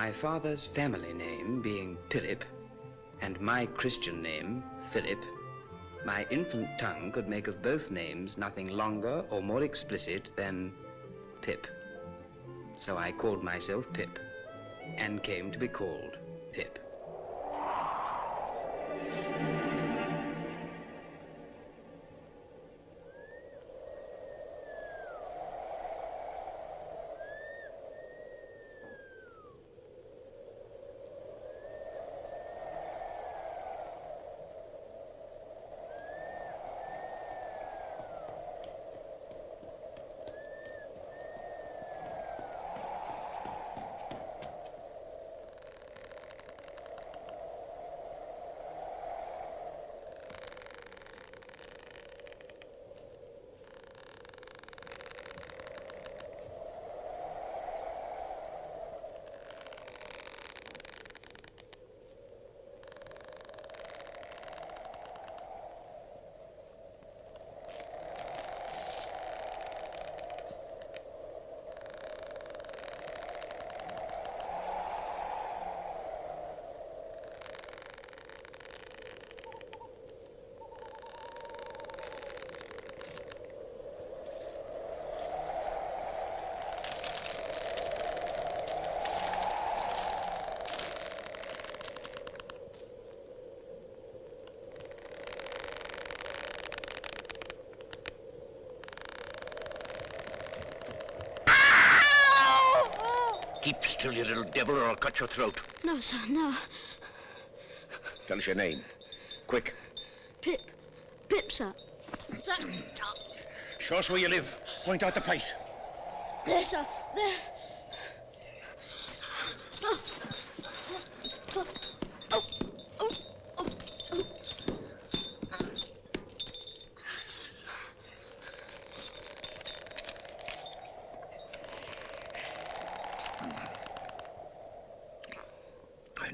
My father's family name being Philip, and my Christian name, Philip, my infant tongue could make of both names nothing longer or more explicit than Pip. So I called myself Pip, and came to be called Pip. Keep still, you little devil, or I'll cut your throat. No, sir, no. Tell us your name. Quick. Pip. Pip, sir. Sir. Show us where you live. Point out the place. There, sir. There. Oh. Oh. Oh. Oh. Oh.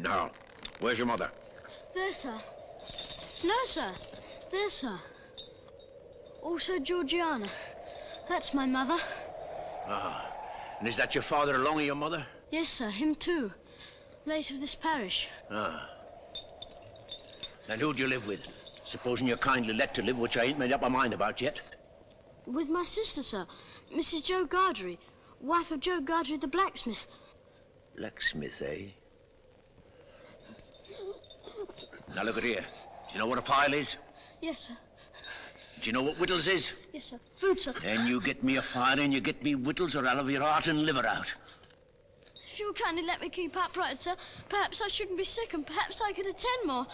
Now, where's your mother? There, sir. No, sir. There, sir. Also Georgiana. That's my mother. Ah, and is that your father along with your mother? Yes, sir, him too. Late of this parish. Ah. And who do you live with? Supposing you're kindly let to live, which I ain't made up my mind about yet. With my sister, sir. Mrs. Joe Gargery, wife of Joe Gargery the blacksmith. Blacksmith, eh? Now look at here. Do you know what a file is? Yes, sir. Do you know what whittles is? Yes, sir. Food, sir. Then you get me a file and you get me whittles, or I'll have your heart and liver out. If you'll kindly let me keep upright, sir, perhaps I shouldn't be sick and perhaps I could attend more.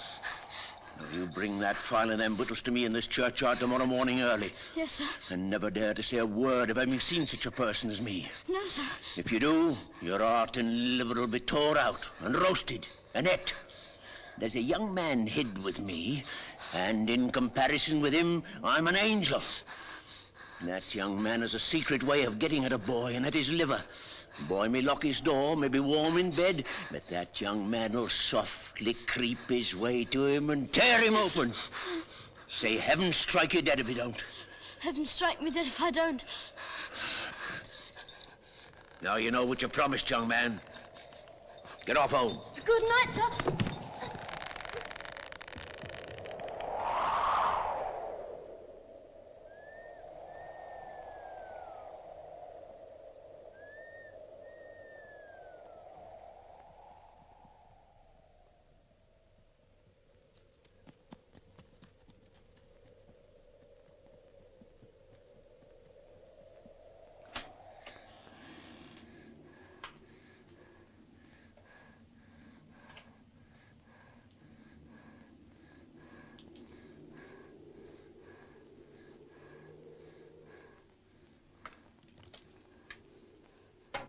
Now you bring that file and them whittles to me in this churchyard tomorrow morning early. Yes, sir. And never dare to say a word of having seen such a person as me. No, sir. If you do, your heart and liver will be tore out and roasted and ate. There's a young man hid with me, and in comparison with him, I'm an angel. That young man has a secret way of getting at a boy and at his liver. Boy may lock his door, may be warm in bed, but that young man will softly creep his way to him and tear him open. Say, heaven strike you dead if you don't. Heaven strike me dead if I don't. Now you know what you promised, young man. Get off home. Good night, sir.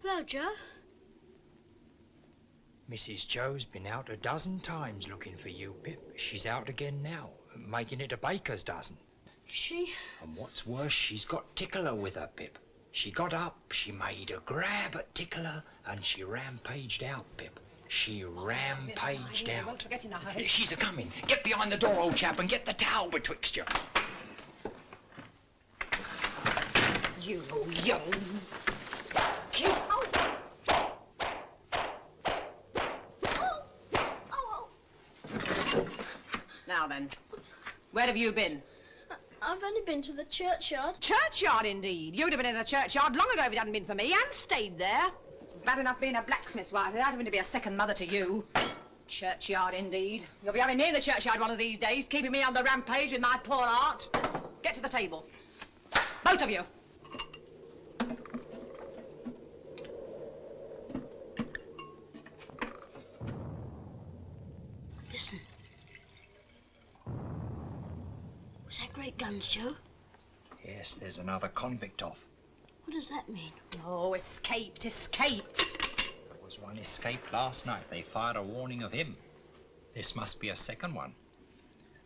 Hello, Joe. Mrs. Joe's been out a dozen times looking for you, Pip. She's out again now, making it a baker's dozen. She? And what's worse, she's got Tickler with her, Pip. She got up, she made a grab at Tickler, and she rampaged out, Pip. She rampaged out. She's a-coming. Get behind the door, old chap, and get the towel betwixt you. You young... Get out! Now then, where have you been? I've only been to the churchyard. Churchyard, indeed. You'd have been in the churchyard long ago if it hadn't been for me, and stayed there. It's bad enough being a blacksmith's wife without having to be a second mother to you. Churchyard, indeed. You'll be having me in the churchyard one of these days, keeping me on the rampage with my poor art. Get to the table. Both of you. Listen. Was that great guns, Joe? Yes, there's another convict off. What does that mean? Oh, escaped, escaped. There was one escaped last night. They fired a warning of him. This must be a second one.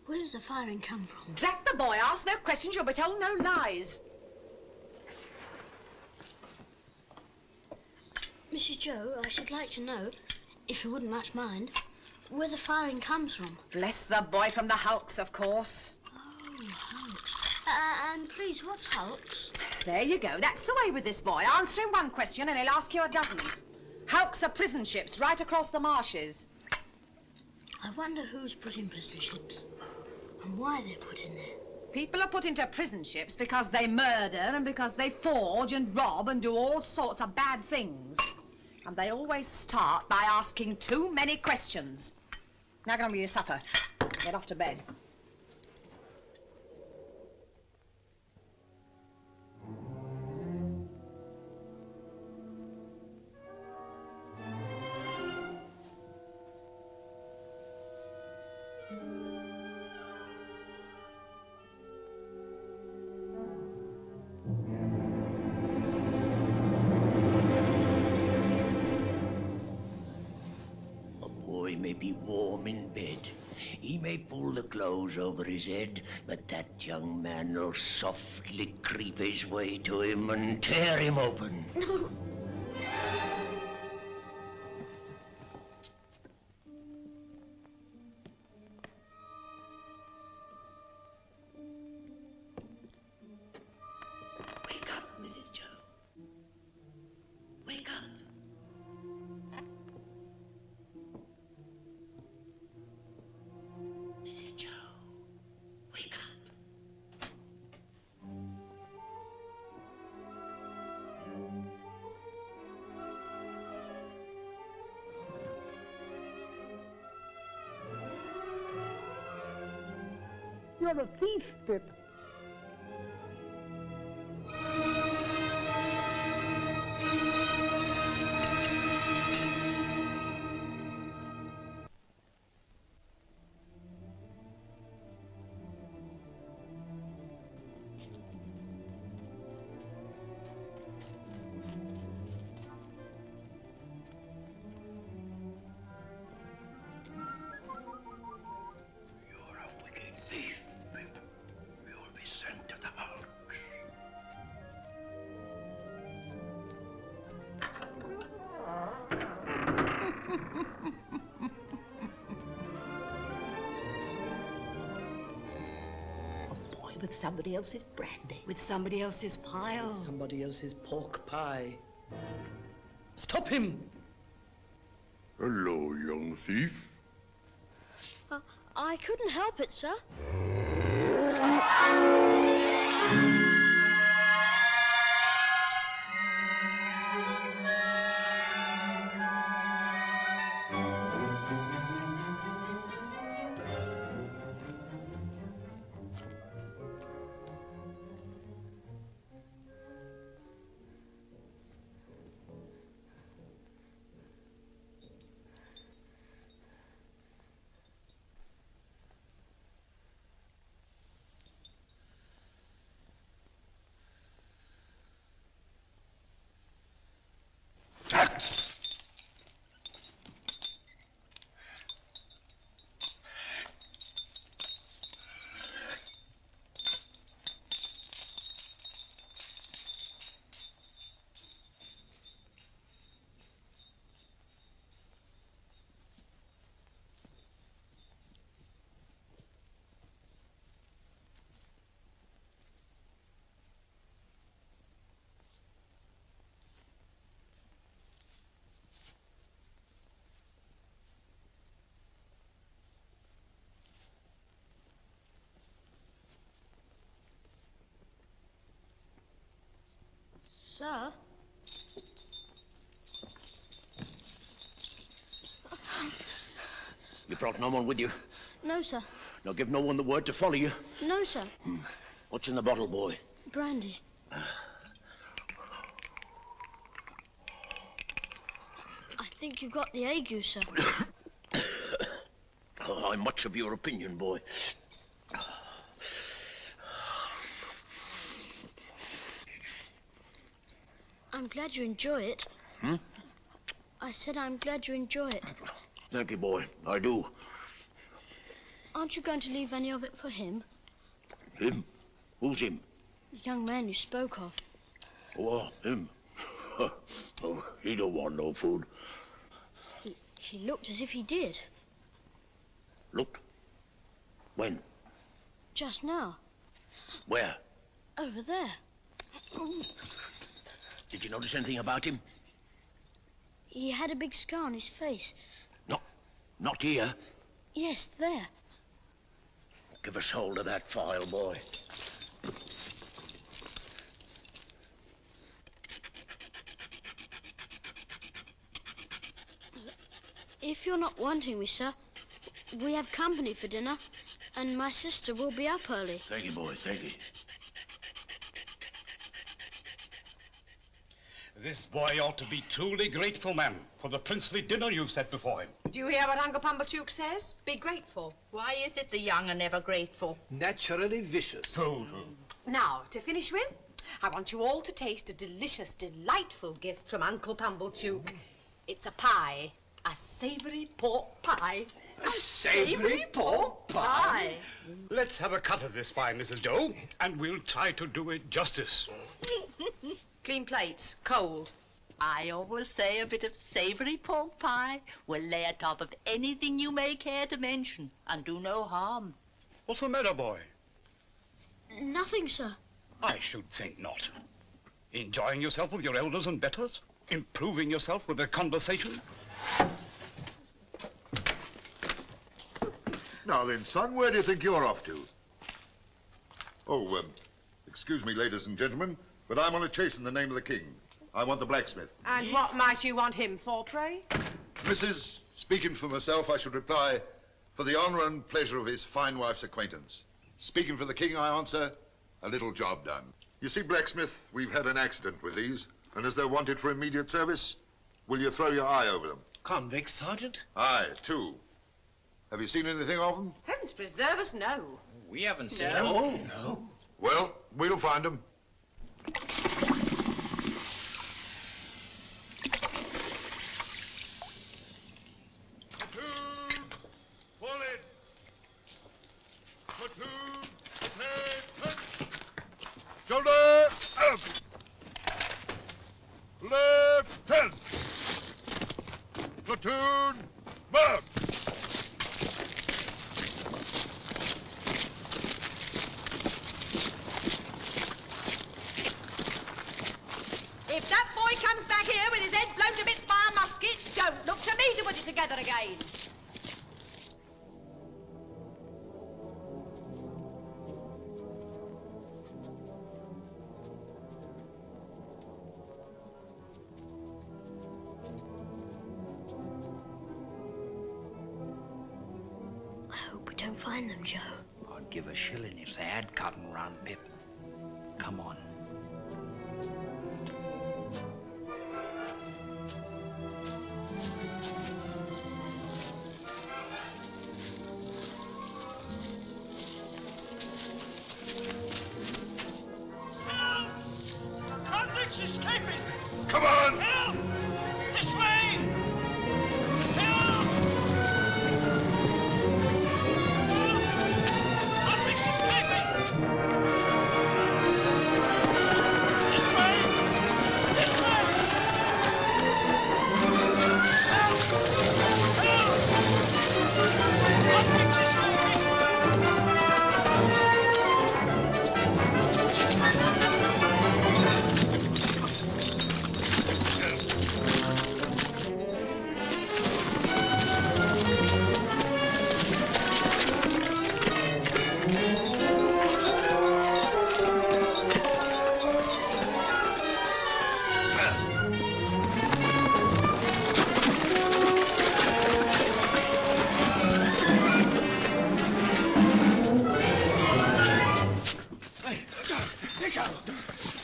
Where does the firing come from? Drat the boy, ask no questions, you'll be told no lies. Mrs. Joe, I should like to know, if you wouldn't much mind, where the firing comes from. Bless the boy, from the hulks, of course. Oh, hulks. And please, what's hulks? There you go. That's the way with this boy. Answer him one question and he'll ask you a dozen. Hulks are prison ships right across the marshes. I wonder who's put in prison ships and why they're put in there. People are put into prison ships because they murder and because they forge and rob and do all sorts of bad things. And they always start by asking too many questions. Now get on with your supper. Get off to bed. Be warm in bed. He may pull the clothes over his head, but that young man will softly creep his way to him and tear him open. Wake up, Mrs. Joe. Wake up. Mrs. Joe, wake up. You're a thief, Pip. With somebody else's brandy. With somebody else's pile. Somebody else's pork pie. Stop him! Hello, young thief. I couldn't help it, sir. Sir? You brought no one with you? No, sir. Now give no one the word to follow you? No, sir. What's in the bottle, boy? Brandy. I think you've got the ague, sir. Oh, I'm much of your opinion, boy. I'm glad you enjoy it. I said I'm glad you enjoy it. Thank you, boy. I do. Aren't you going to leave any of it for him? Him? Who's him? The young man you spoke of. Oh, him. Oh, he don't want no food. He looked as if he did. Looked? When? Just now. Where? Over there. Did you notice anything about him? He had a big scar on his face. No, not here. Yes, there. Give us hold of that file, boy. If you're not wanting me, sir, we have company for dinner, and my sister will be up early. Thank you, boy, thank you. This boy ought to be truly grateful, ma'am, for the princely dinner you've set before him. Do you hear what Uncle Pumblechook says? Be grateful. Why is it the young are never grateful? Naturally vicious. Now, to finish with, I want you all to taste a delicious, delightful gift from Uncle Pumblechook. It's a pie. A savoury pork pie. A savoury pork pie? Let's have a cut of this pie, Mrs. Doe, and we'll try to do it justice. Clean plates, cold. I always say a bit of savoury pork pie will lay atop of anything you may care to mention and do no harm. What's the matter, boy? Nothing, sir. I should think not. Enjoying yourself with your elders and betters? Improving yourself with their conversation? Now then, son, where do you think you're off to? Oh, excuse me, ladies and gentlemen, but I'm on a chase in the name of the king. I want the blacksmith. And what might you want him for, pray? Mrs., speaking for myself, I should reply, for the honour and pleasure of his fine wife's acquaintance. Speaking for the king, I answer, a little job done. You see, blacksmith, we've had an accident with these, and as they're wanted for immediate service, will you throw your eye over them? Convicts, Sergeant? Aye, 2. Have you seen anything of them? Heavens preserve us, no. We haven't seen them. Oh, no. Well, we'll find them. Platoon, forward. Platoon, prepare, shoulder up. Left hand. Platoon, march. If that boy comes back here with his head blown to bits by a musket, don't look to me to put it together again. I hope we don't find them, Joe. I'd give a shilling if they had cut and run, Pip. Come on. Convicts escaping! Come on! Help! This way! Help! Convicts escaping!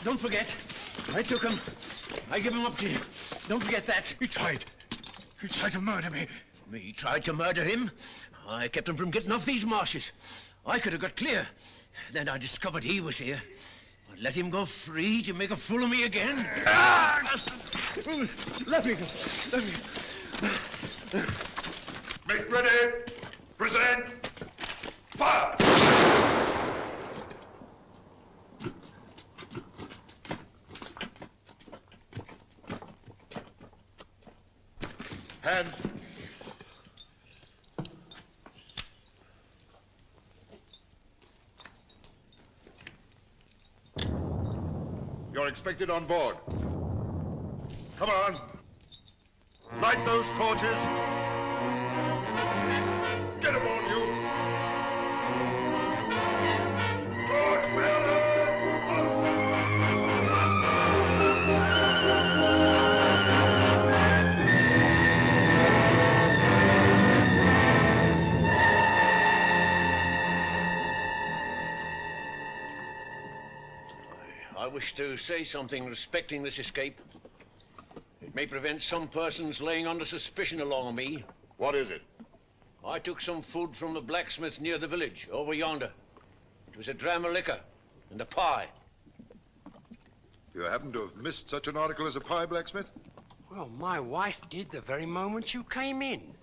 Don't forget, I took him. I give him up to you. Don't forget that. He tried to murder me. Me tried to murder him? I kept him from getting off these marshes. I could have got clear. Then I discovered he was here. I let him go free to make a fool of me again. Let me go. Make ready. Present. Fire! Hands. You're expected on board. Come on. Light those torches. Get aboard, you. Torch bearers, up. I wish to say something respecting this escape. It may prevent some persons laying under suspicion along me. What is it? I took some food from the blacksmith near the village, over yonder. It was a dram of liquor and a pie. You happen to have missed such an article as a pie, blacksmith? Well, my wife did the very moment you came in.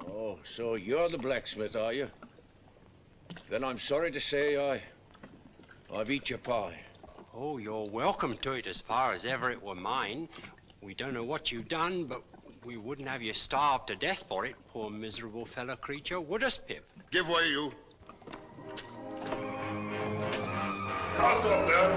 Oh, so you're the blacksmith, are you? Then I'm sorry to say I've eat your pie. Oh, you're welcome to it as far as ever it were mine. We don't know what you've done, but we wouldn't have you starved to death for it, poor miserable fellow creature, would us, Pip? Give way, you. Now stop there.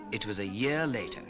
It was a year later.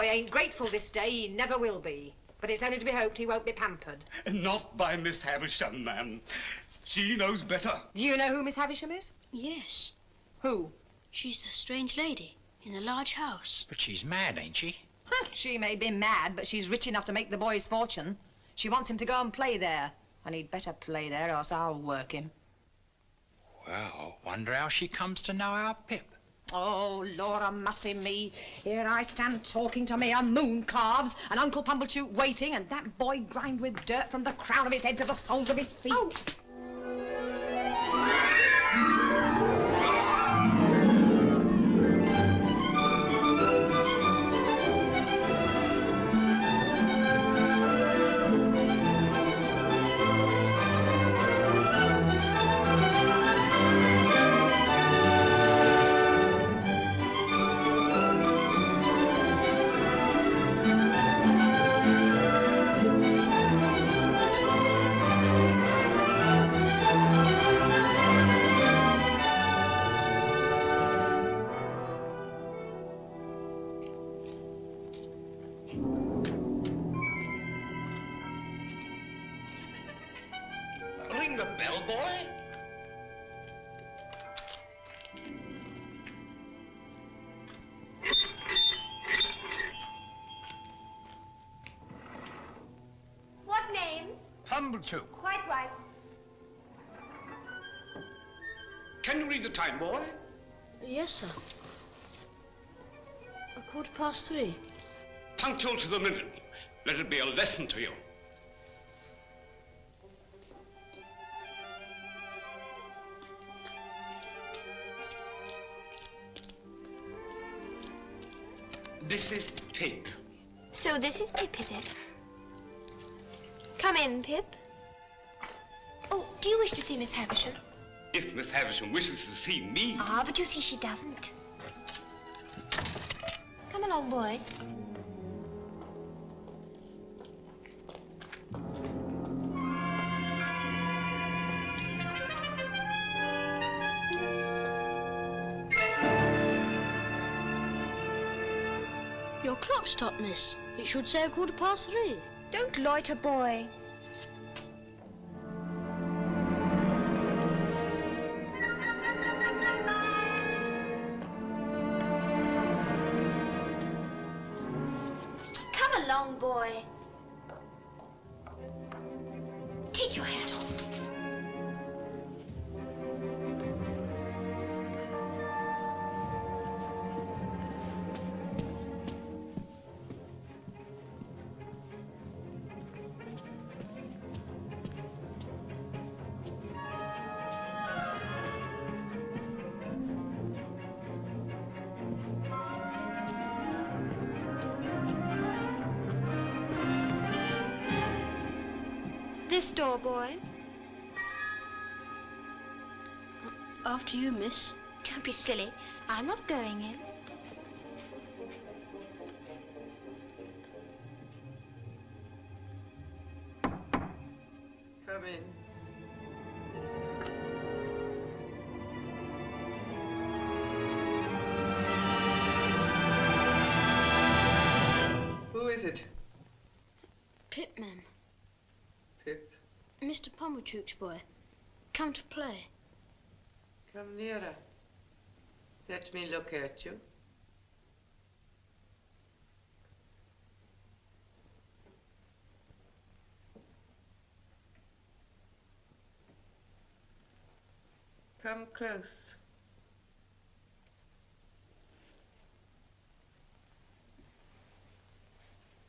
Ain't grateful this day, he never will be. But it's only to be hoped he won't be pampered. Not by Miss Havisham, ma'am. She knows better. Do you know who Miss Havisham is? Yes. Who? She's the strange lady in the large house. But she's mad, ain't she? She may be mad, but she's rich enough to make the boy's fortune. She wants him to go and play there. And he'd better play there, or else I'll work him. Well, wonder how she comes to know our Pip. Oh, Laura mussy me. Here I stand talking to me a moon calves, and Uncle Pumblechook waiting, and that boy grimed with dirt from the crown of his head to the soles of his feet. Oh. Ring the bell, boy. What name? Pumblechook. Quite right. Can you read the time, boy? Yes, sir. 3:15. Punctual to the minute. Let it be a lesson to you. This is Pip. So this is Pip, is it? Come in, Pip. Oh, do you wish to see Miss Havisham? If Miss Havisham wishes to see me... Ah, but you see she doesn't. Come along, boy. Your clock stopped, miss. It should say 3:15. Don't loiter, boy. Come along, boy. Take your hat off. This door, boy. After you, miss. Don't be silly. I'm not going in. Come in. Who is it? Pip, ma'am. Pip. Mr. Pumblechook's boy. Come to play. Come nearer. Let me look at you. Come close.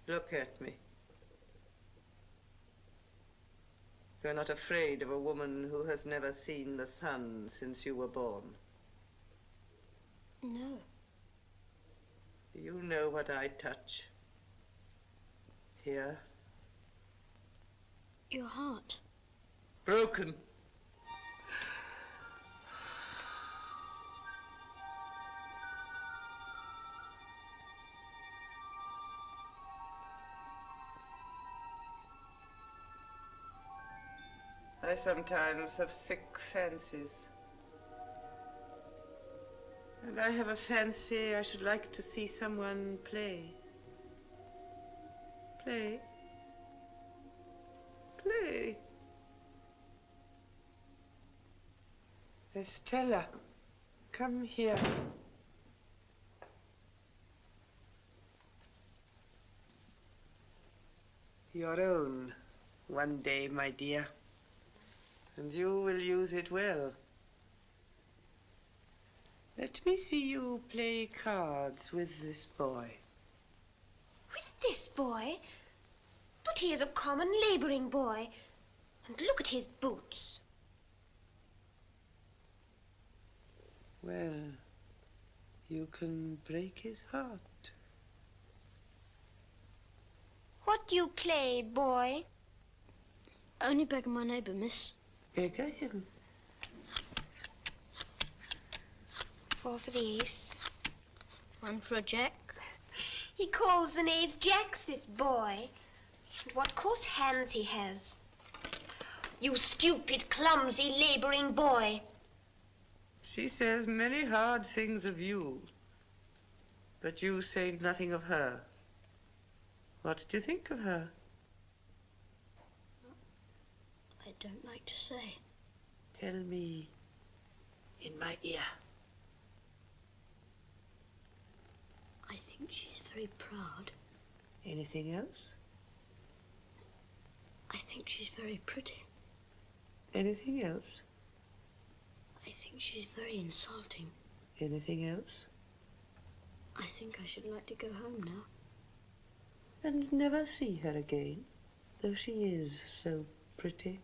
Look at me. You're not afraid of a woman who has never seen the sun since you were born. No. Do you know what I touch? Here? Your heart. Broken. I sometimes have sick fancies. And I have a fancy I should like to see someone play. Play. Play. Estella, come here. Your own, one day, my dear. And you will use it well. Let me see you play cards with this boy. With this boy? But he is a common labouring boy. And look at his boots. Well, you can break his heart. What do you play, boy? Only begging my neighbour, miss. Beggar him. 4 for the ace. 1 for a jack. He calls the knaves jacks, this boy. And what coarse hands he has. You stupid, clumsy, labouring boy. She says many hard things of you, but you say nothing of her. What do you think of her? I don't like to say. Tell me in my ear. I think she's very proud. Anything else? I think she's very pretty. Anything else? I think she's very insulting. Anything else? I think I should like to go home now. And never see her again, though she is so pretty.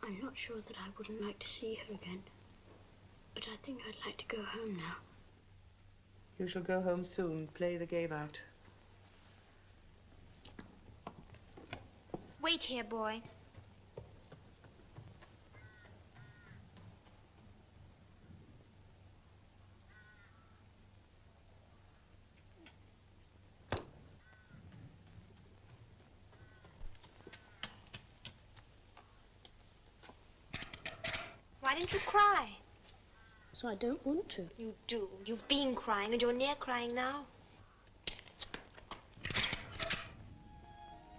I'm not sure that I wouldn't like to see her again, but I think I'd like to go home now. You shall go home soon. Play the game out. Wait here, boy. Why don't you cry? So I don't want to. You do. You've been crying and you're near crying now.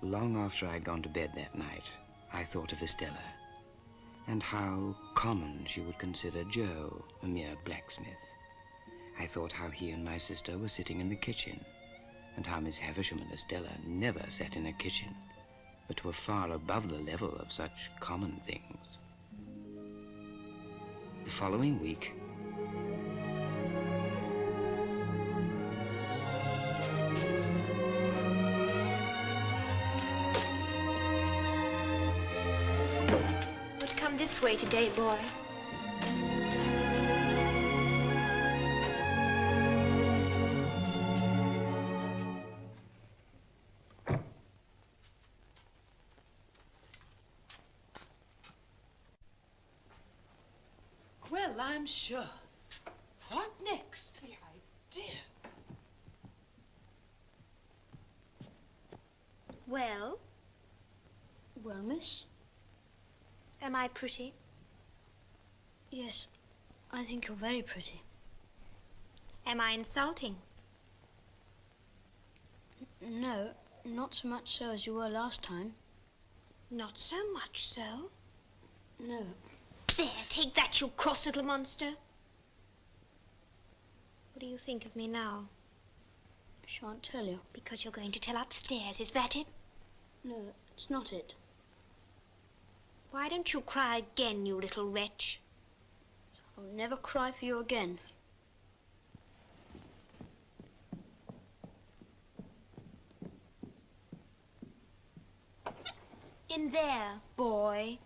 Long after I'd gone to bed that night, I thought of Estella and how common she would consider Joe, a mere blacksmith. I thought how he and my sister were sitting in the kitchen, and how Miss Havisham and Estella never sat in a kitchen, but were far above the level of such common things. The following week, But come this way today, boy. Well, I'm sure. What next? The idea. Well? Well, miss? Am I pretty? Yes, I think you're very pretty. Am I insulting? No, not so much so as you were last time. Not so much so. No. There, take that, you cross little monster. What do you think of me now? I shan't tell you. Because you're going to tell upstairs, is that it? No, it's not it. Why don't you cry again, you little wretch? I'll never cry for you again. In there, boy.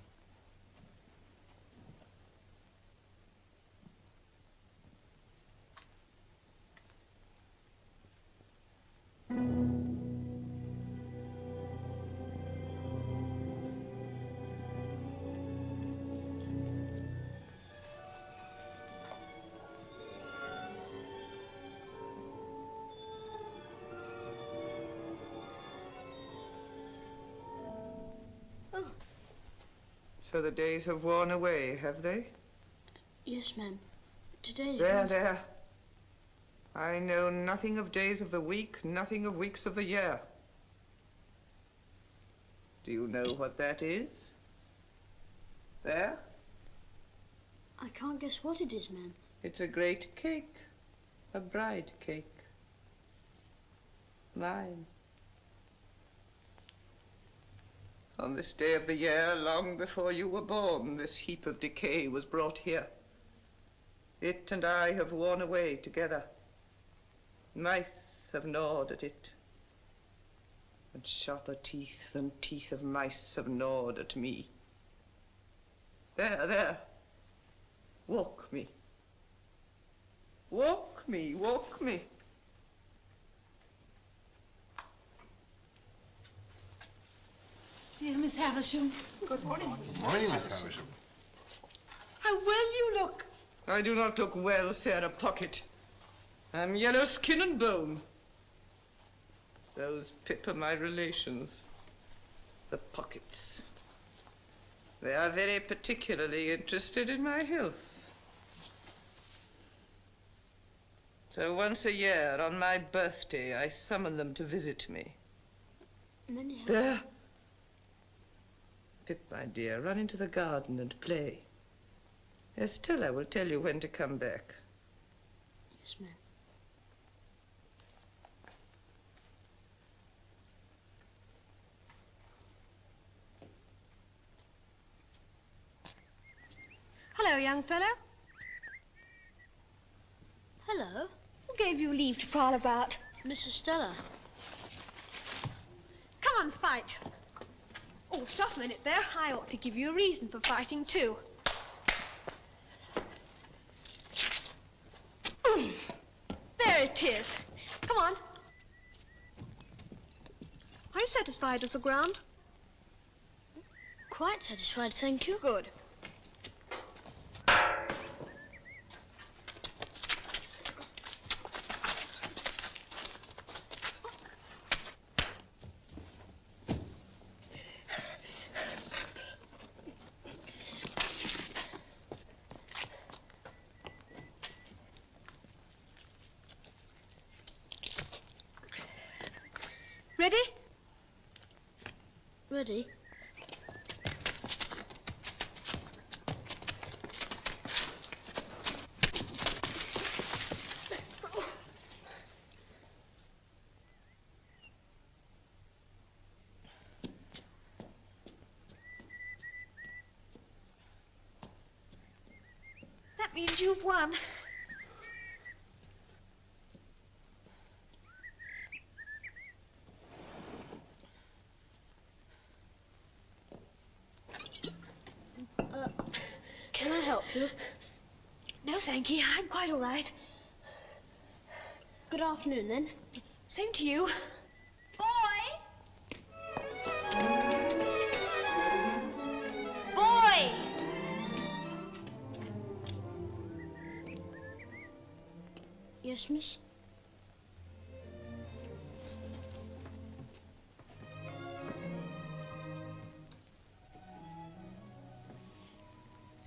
So the days have worn away, have they? Yes, ma'am. Today's... There. I know nothing of days of the week, nothing of weeks of the year. Do you know what that is? There? I can't guess what it is, ma'am. It's a great cake. A bride cake. Mine. On this day of the year, long before you were born, this heap of decay was brought here. It and I have worn away together. Mice have gnawed at it. And sharper teeth than teeth of mice have gnawed at me. There. Walk me. Walk me. Dear Miss Havisham. Good morning, Miss Havisham. How well you look. I do not look well, Sarah Pocket. I'm yellow skin and bone. Those Pip are my relations. The Pockets. They are very particularly interested in my health. So once a year, on my birthday, I summon them to visit me. There. Pip, my dear, run into the garden and play. Estella will tell you when to come back. Yes, ma'am. Hello, young fellow. Hello. Who gave you leave to prowl about? Mrs. Stella. Come on, fight. Oh, stop a minute there. I ought to give you a reason for fighting, too. There it is. Come on. Are you satisfied with the ground? Quite satisfied, thank you. Good. Ready? Ready? That means you've won. Can I help you? No, thank you. I'm quite all right. Good afternoon, then. Same to you. Boy! Yes, miss?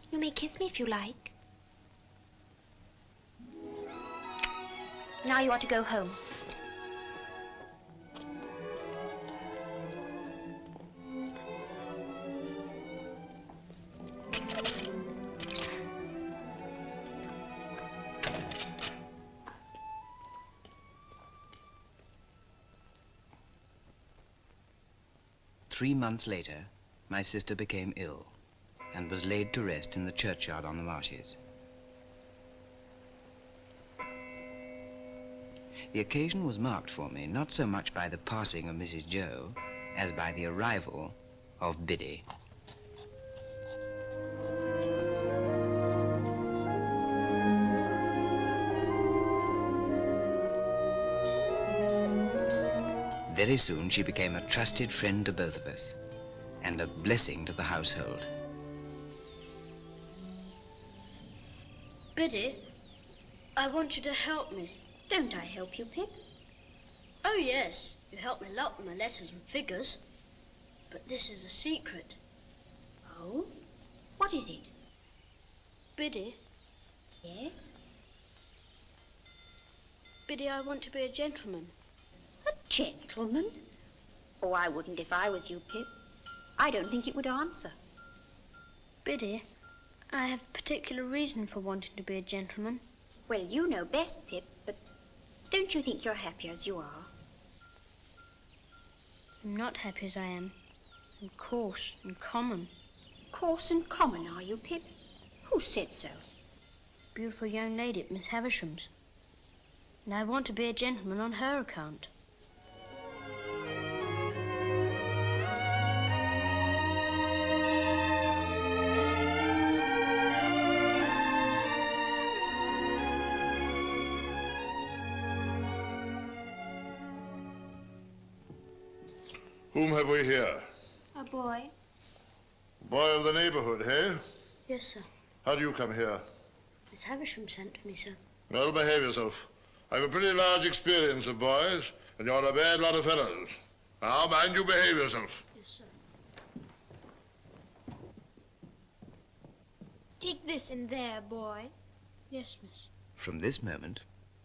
You may kiss me if you like. Now you ought to go home. Three months later, my sister became ill and was laid to rest in the churchyard on the marshes. The occasion was marked for me not so much by the passing of Mrs. Joe as by the arrival of Biddy. Very soon she became a trusted friend to both of us and a blessing to the household. Biddy, I want you to help me. Don't I help you, Pip? Oh, yes. You help me a lot with my letters and figures. But this is a secret. Oh? What is it? Biddy. Yes? Biddy, I want to be a gentleman. A gentleman? Oh, I wouldn't if I was you, Pip. I don't think it would answer. Biddy, I have a particular reason for wanting to be a gentleman. Well, you know best, Pip, but don't you think you're happy as you are? I'm not happy as I am. I'm coarse and common. Coarse and common, are you, Pip? Who said so? Beautiful young lady at Miss Havisham's. And I want to be a gentleman on her account. Whom have we here? A boy. Boy of the neighborhood, eh? Yes, sir. How do you come here? Miss Havisham sent for me, sir. Well, behave yourself. I've a pretty large experience of boys, and you're a bad lot of fellows. Now, mind you behave yourself. Yes, sir. Take this in there, boy. Yes, miss. From this moment,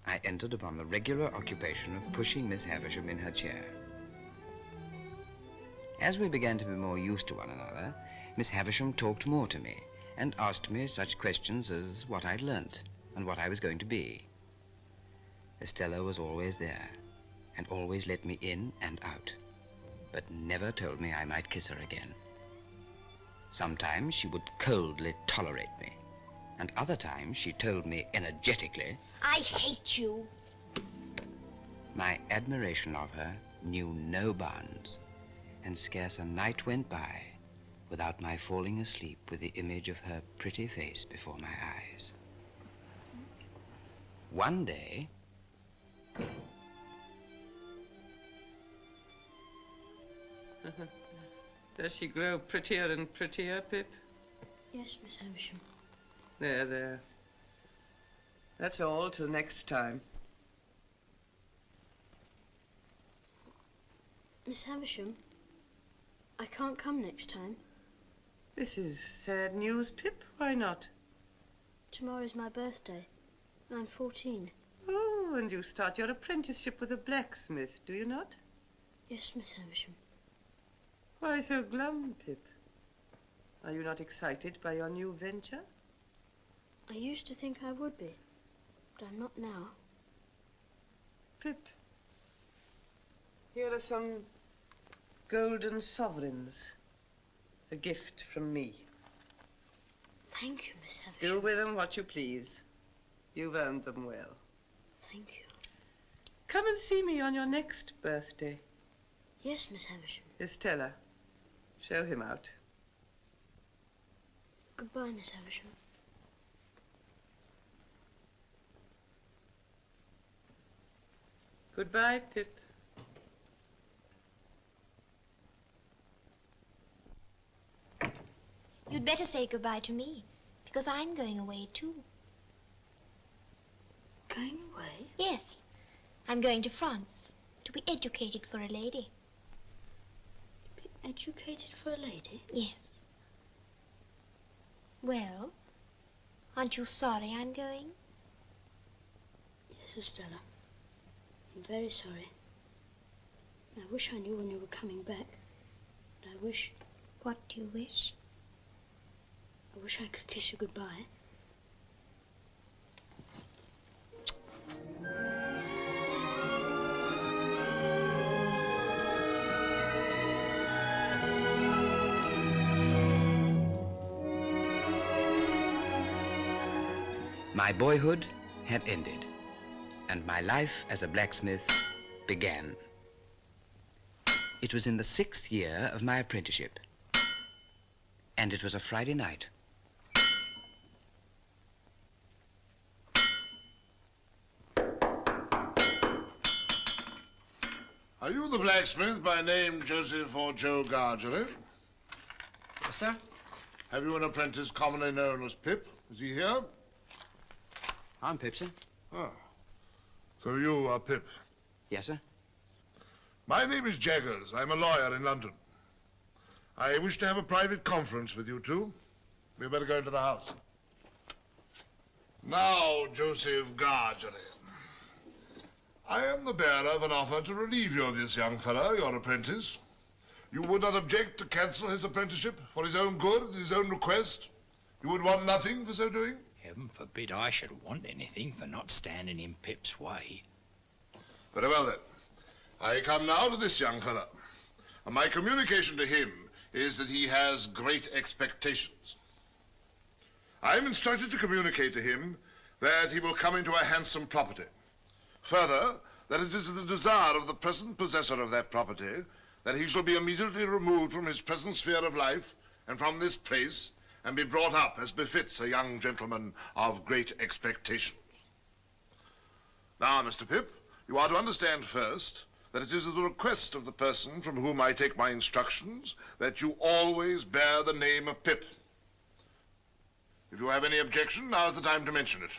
I entered upon the regular occupation of pushing Miss Havisham in her chair. As we began to be more used to one another, Miss Havisham talked more to me and asked me such questions as what I'd learnt and what I was going to be. Estella was always there and always let me in and out, but never told me I might kiss her again. Sometimes she would coldly tolerate me, and other times she told me energetically, I hate you. My admiration of her knew no bounds, and scarce a night went by without my falling asleep with the image of her pretty face before my eyes. One day, does she grow prettier and prettier, Pip? Yes, Miss Havisham. There, there. That's all till next time. Miss Havisham, I can't come next time. This is sad news, Pip. Why not? Tomorrow's my birthday. I'm 14. Oh, and you start your apprenticeship with a blacksmith, do you not? Yes, Miss Havisham. Why so glum, Pip? Are you not excited by your new venture? I used to think I would be, but I'm not now. Pip, here are some golden sovereigns. A gift from me. Thank you, Miss Havisham. Do with them what you please. You've earned them well. Thank you. Come and see me on your next birthday. Yes, Miss Havisham. Estella, show him out. Goodbye, Miss Havisham. Goodbye, Pip. You'd better say goodbye to me, because I'm going away too. Going away? Yes. I'm going to France to be educated for a lady. Be educated for a lady? Yes. Well, aren't you sorry I'm going? Yes, Estella. I'm very sorry. I wish I knew when you were coming back. But I wish... What do you wish? I wish I could kiss you goodbye. My boyhood had ended, and my life as a blacksmith began. It was in the 6th year of my apprenticeship, and it was a Friday night. Are you the blacksmith by name Joseph or Joe Gargery? Yes, sir. Have you an apprentice commonly known as Pip? Is he here? I'm Pip, sir. Ah. So you are Pip? Yes, sir. My name is Jaggers. I'm a lawyer in London. I wish to have a private conference with you two. We'd better go into the house. Now, Joseph Gargery, I am the bearer of an offer to relieve you of this young fellow, your apprentice. You would not object to cancel his apprenticeship for his own good, at his own request? You would want nothing for so doing? Heaven forbid I should want anything for not standing in Pip's way. Very well, then. I come now to this young fellow. And my communication to him is that he has great expectations. I am instructed to communicate to him that he will come into a handsome property. Further, that it is the desire of the present possessor of that property that he shall be immediately removed from his present sphere of life and from this place and be brought up as befits a young gentleman of great expectations. Now, Mr. Pip, you are to understand first that it is at the request of the person from whom I take my instructions that you always bear the name of Pip. If you have any objection, now is the time to mention it.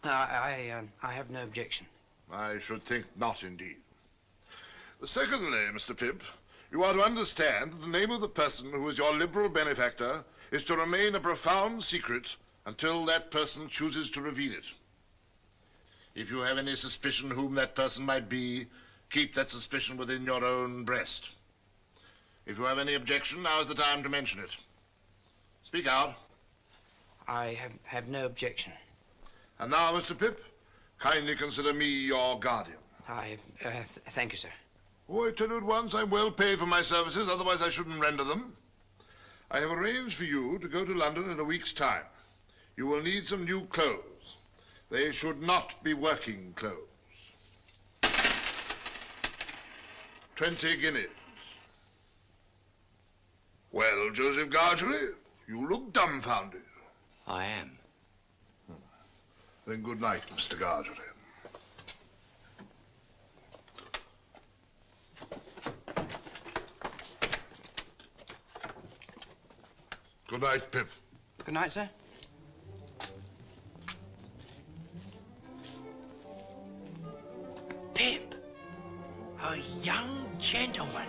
I have no objection. I should think not, indeed. Secondly, Mr. Pip, you are to understand that the name of the person who is your liberal benefactor is to remain a profound secret until that person chooses to reveal it. If you have any suspicion whom that person might be, keep that suspicion within your own breast. If you have any objection, now is the time to mention it. Speak out. I have no objection. And now, Mr. Pip, kindly consider me your guardian. Thank you, sir. Oh, I tell you at once, I'm well paid for my services, otherwise I shouldn't render them. I have arranged for you to go to London in a week's time. You will need some new clothes. They should not be working clothes. 20 guineas. Well, Joseph Gargery, you look dumbfounded. I am. Then good night, Mr. Gargery. Good night, Pip. Good night, sir. Pip, a young gentleman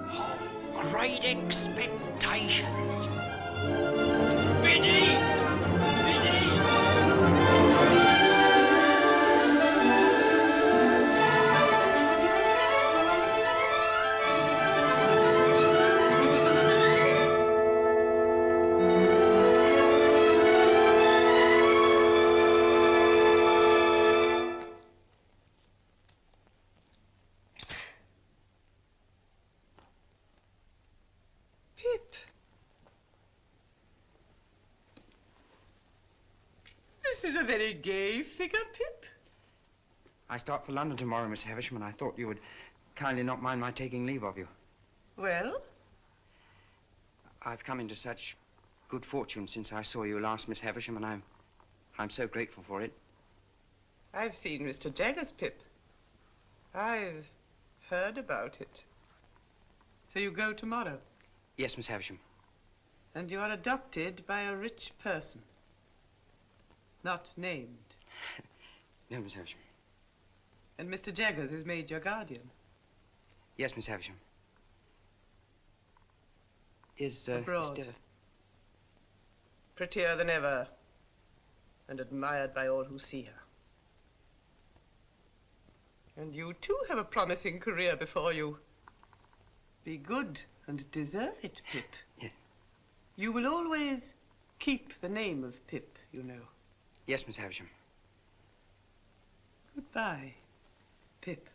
of great expectations. Biddy! is a very gay figure, Pip. I start for London tomorrow, Miss Havisham, and I thought you would kindly not mind my taking leave of you. Well? I've come into such good fortune since I saw you last, Miss Havisham, and I'm so grateful for it. I've seen Mr. Jaggers, Pip. I've heard about it. So you go tomorrow? Yes, Miss Havisham. And you are adopted by a rich person. Not named. No, Miss Havisham. And Mr. Jaggers is made your guardian? Yes, Miss Havisham. Is, abroad. Mr. Prettier than ever, and admired by all who see her. And you too have a promising career before you. Be good and deserve it, Pip. Yeah. You will always keep the name of Pip, you know. Yes, Miss Havisham. Goodbye, Pip.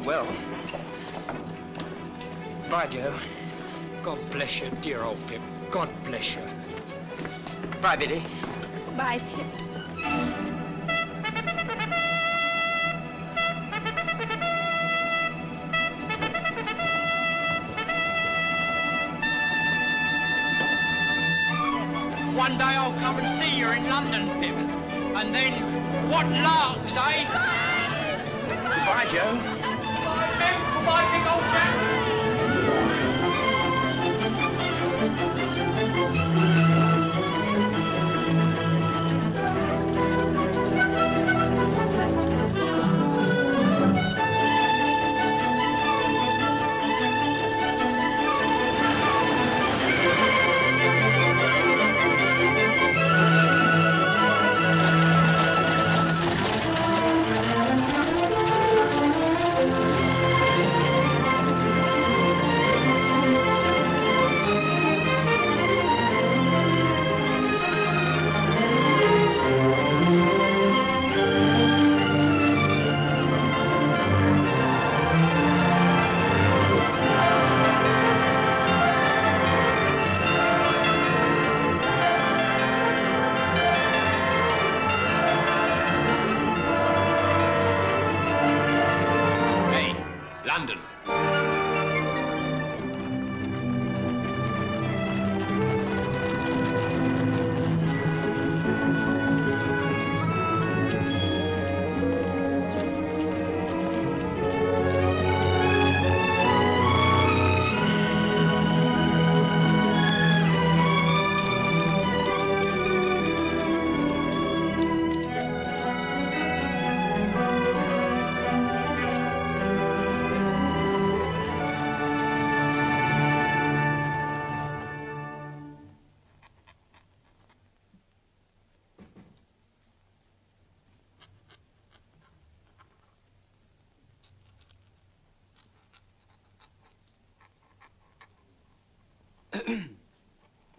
Well, bye, Joe. God bless you, dear old Pip. God bless you. Bye, Biddy. Bye, Pip. One day I'll come and see you in London, Pip. And then, what larks, eh? Goodbye, Joe. Goodbye, Pip. Goodbye, big old chap.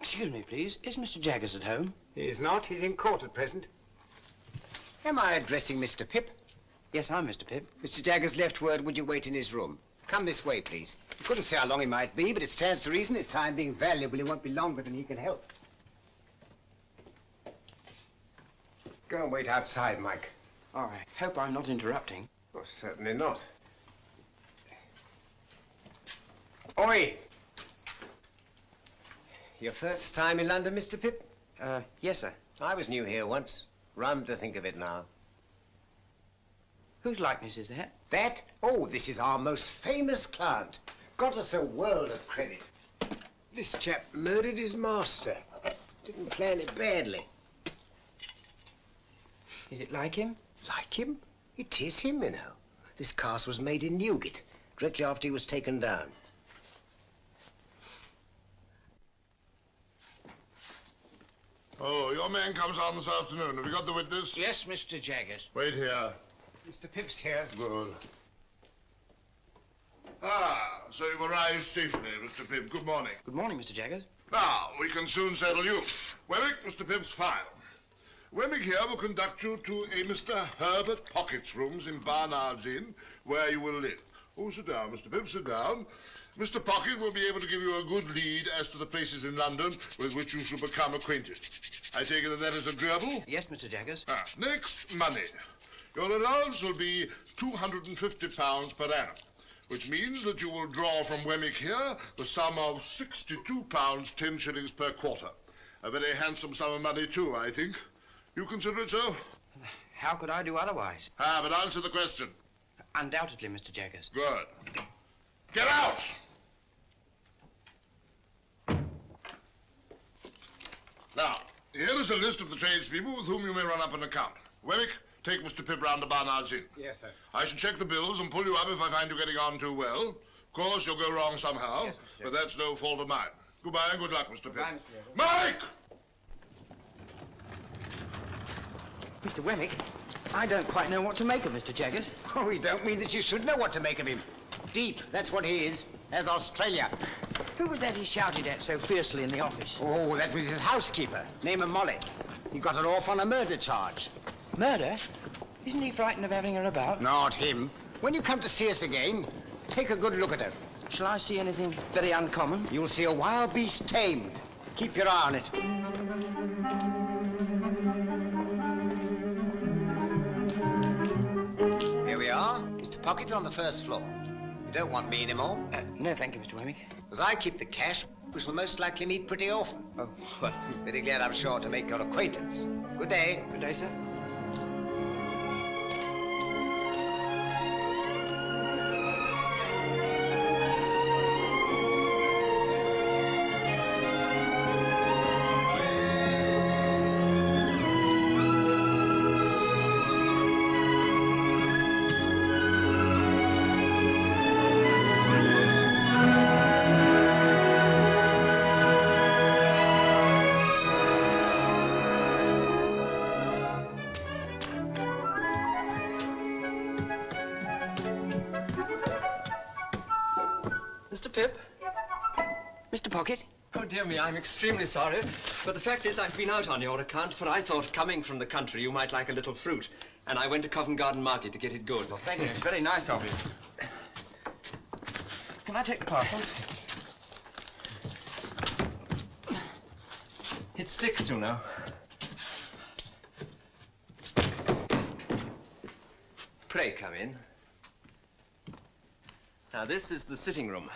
Excuse me, please. Is Mr. Jaggers at home? He is not. He's in court at present. Am I addressing Mr. Pip? Yes, I'm Mr. Pip. Mr. Jaggers left word, would you wait in his room? Come this way, please. He couldn't say how long he might be, but it stands to reason his time being valuable, he won't be longer than he can help. Go and wait outside, Mike. All right. Hope I'm not interrupting. Oh, certainly not. Oi! Your first time in London, Mr. Pip? Yes, sir. I was new here once. Rum to think of it now. Whose likeness is that? That? Oh, this is our most famous client. Got us a world of credit. This chap murdered his master. Didn't plan it badly. Is it like him? Like him? It is him, you know. This cast was made in Newgate, directly after he was taken down. Oh, your man comes on this afternoon. Have you got the witness? Yes, Mr. Jaggers. Wait here. Mr. Pip's here. Good. Ah, so you've arrived safely, Mr. Pip. Good morning. Good morning, Mr. Jaggers. Now, we can soon settle you. Wemmick, Mr. Pip's file. Wemmick here will conduct you to a Mr. Herbert Pocket's rooms in Barnard's Inn, where you will live. Oh, sit down, Mr. Pip, sit down. Mr. Pocket will be able to give you a good lead as to the places in London with which you shall become acquainted. I take it that that is agreeable? Yes, Mr. Jaggers. Ah, next, money. Your allowance will be £250 per annum, which means that you will draw from Wemmick here the sum of £62, 10 shillings per quarter. A very handsome sum of money, too, I think. You consider it so? How could I do otherwise? Ah, but answer the question. Undoubtedly, Mr. Jaggers. Good. Get out! Now, here is a list of the tradespeople with whom you may run up an account. Wemmick, take Mr. Pip round to Barnard's Inn. Yes, sir. I shall check the bills and pull you up if I find you getting on too well. Of course, you'll go wrong somehow, yes, but that's no fault of mine. Goodbye and good luck, Mr. Pip. Goodbye, Mike! Mr. Wemmick, I don't quite know what to make of Mr. Jaggers. Oh, we don't mean that you should know what to make of him. Deep, that's what he is. As Australia. Who was that he shouted at so fiercely in the office? Oh, that was his housekeeper, name of Molly. He got her off on a murder charge. Murder? Isn't he frightened of having her about? Not him. When you come to see us again, take a good look at her. Shall I see anything very uncommon? You'll see a wild beast tamed. Keep your eye on it. Here we are. Mr. Pocket's on the first floor. You don't want me anymore? No, thank you, Mr. Wemmick. As I keep the cash, we shall most likely meet pretty often. Oh, well, very glad, I'm sure, to make your acquaintance. Good day. Good day, sir. Mr. Pip? Mr. Pocket? Oh, dear me, I'm extremely sorry. But the fact is, I've been out on your account, for I thought, coming from the country, you might like a little fruit. And I went to Covent Garden Market to get it good. Well, thank you. It's very nice of you. Can I take the parcels? It sticks, you know. Pray come in. Now, this is the sitting room.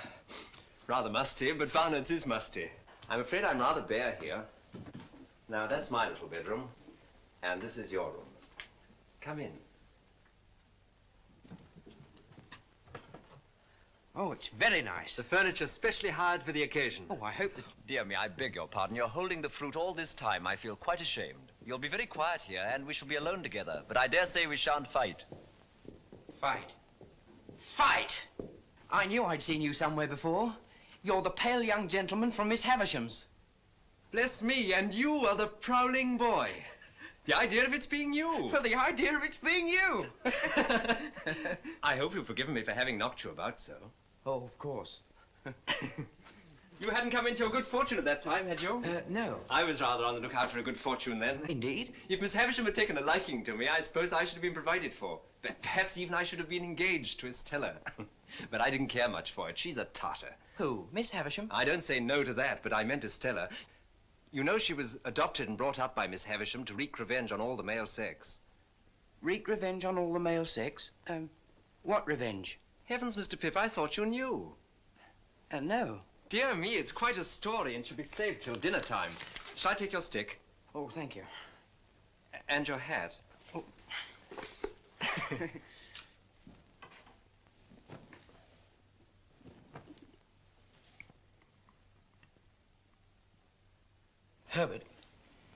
Rather musty, but Barnard's is musty. I'm afraid I'm rather bare here. Now, that's my little bedroom, and this is your room. Come in. Oh, it's very nice. The furniture's specially hired for the occasion. Oh, I hope that... Dear me, I beg your pardon. You're holding the fruit all this time. I feel quite ashamed. You'll be very quiet here, and we shall be alone together. But I dare say we shan't fight. Fight? Fight? I knew I'd seen you somewhere before. You're the pale young gentleman from Miss Havisham's. Bless me, and you are the prowling boy. The idea of it's being you. Well, the idea of it's being you. I hope you've forgiven me for having knocked you about so. Oh, of course. You hadn't come into your good fortune at that time, had you? No. I was rather on the lookout for a good fortune then. Indeed? If Miss Havisham had taken a liking to me, I suppose I should have been provided for. But perhaps even I should have been engaged to Estella. But I didn't care much for it. She's a tartar. Who? Miss Havisham? I don't say no to that, but I meant Estella. You know she was adopted and brought up by Miss Havisham to wreak revenge on all the male sex. Wreak revenge on all the male sex? What revenge? Heavens, Mr. Pip, I thought you knew. No. Dear me, it's quite a story and should be saved till dinner time. Shall I take your stick? Oh, thank you. And your hat. Oh. Herbert.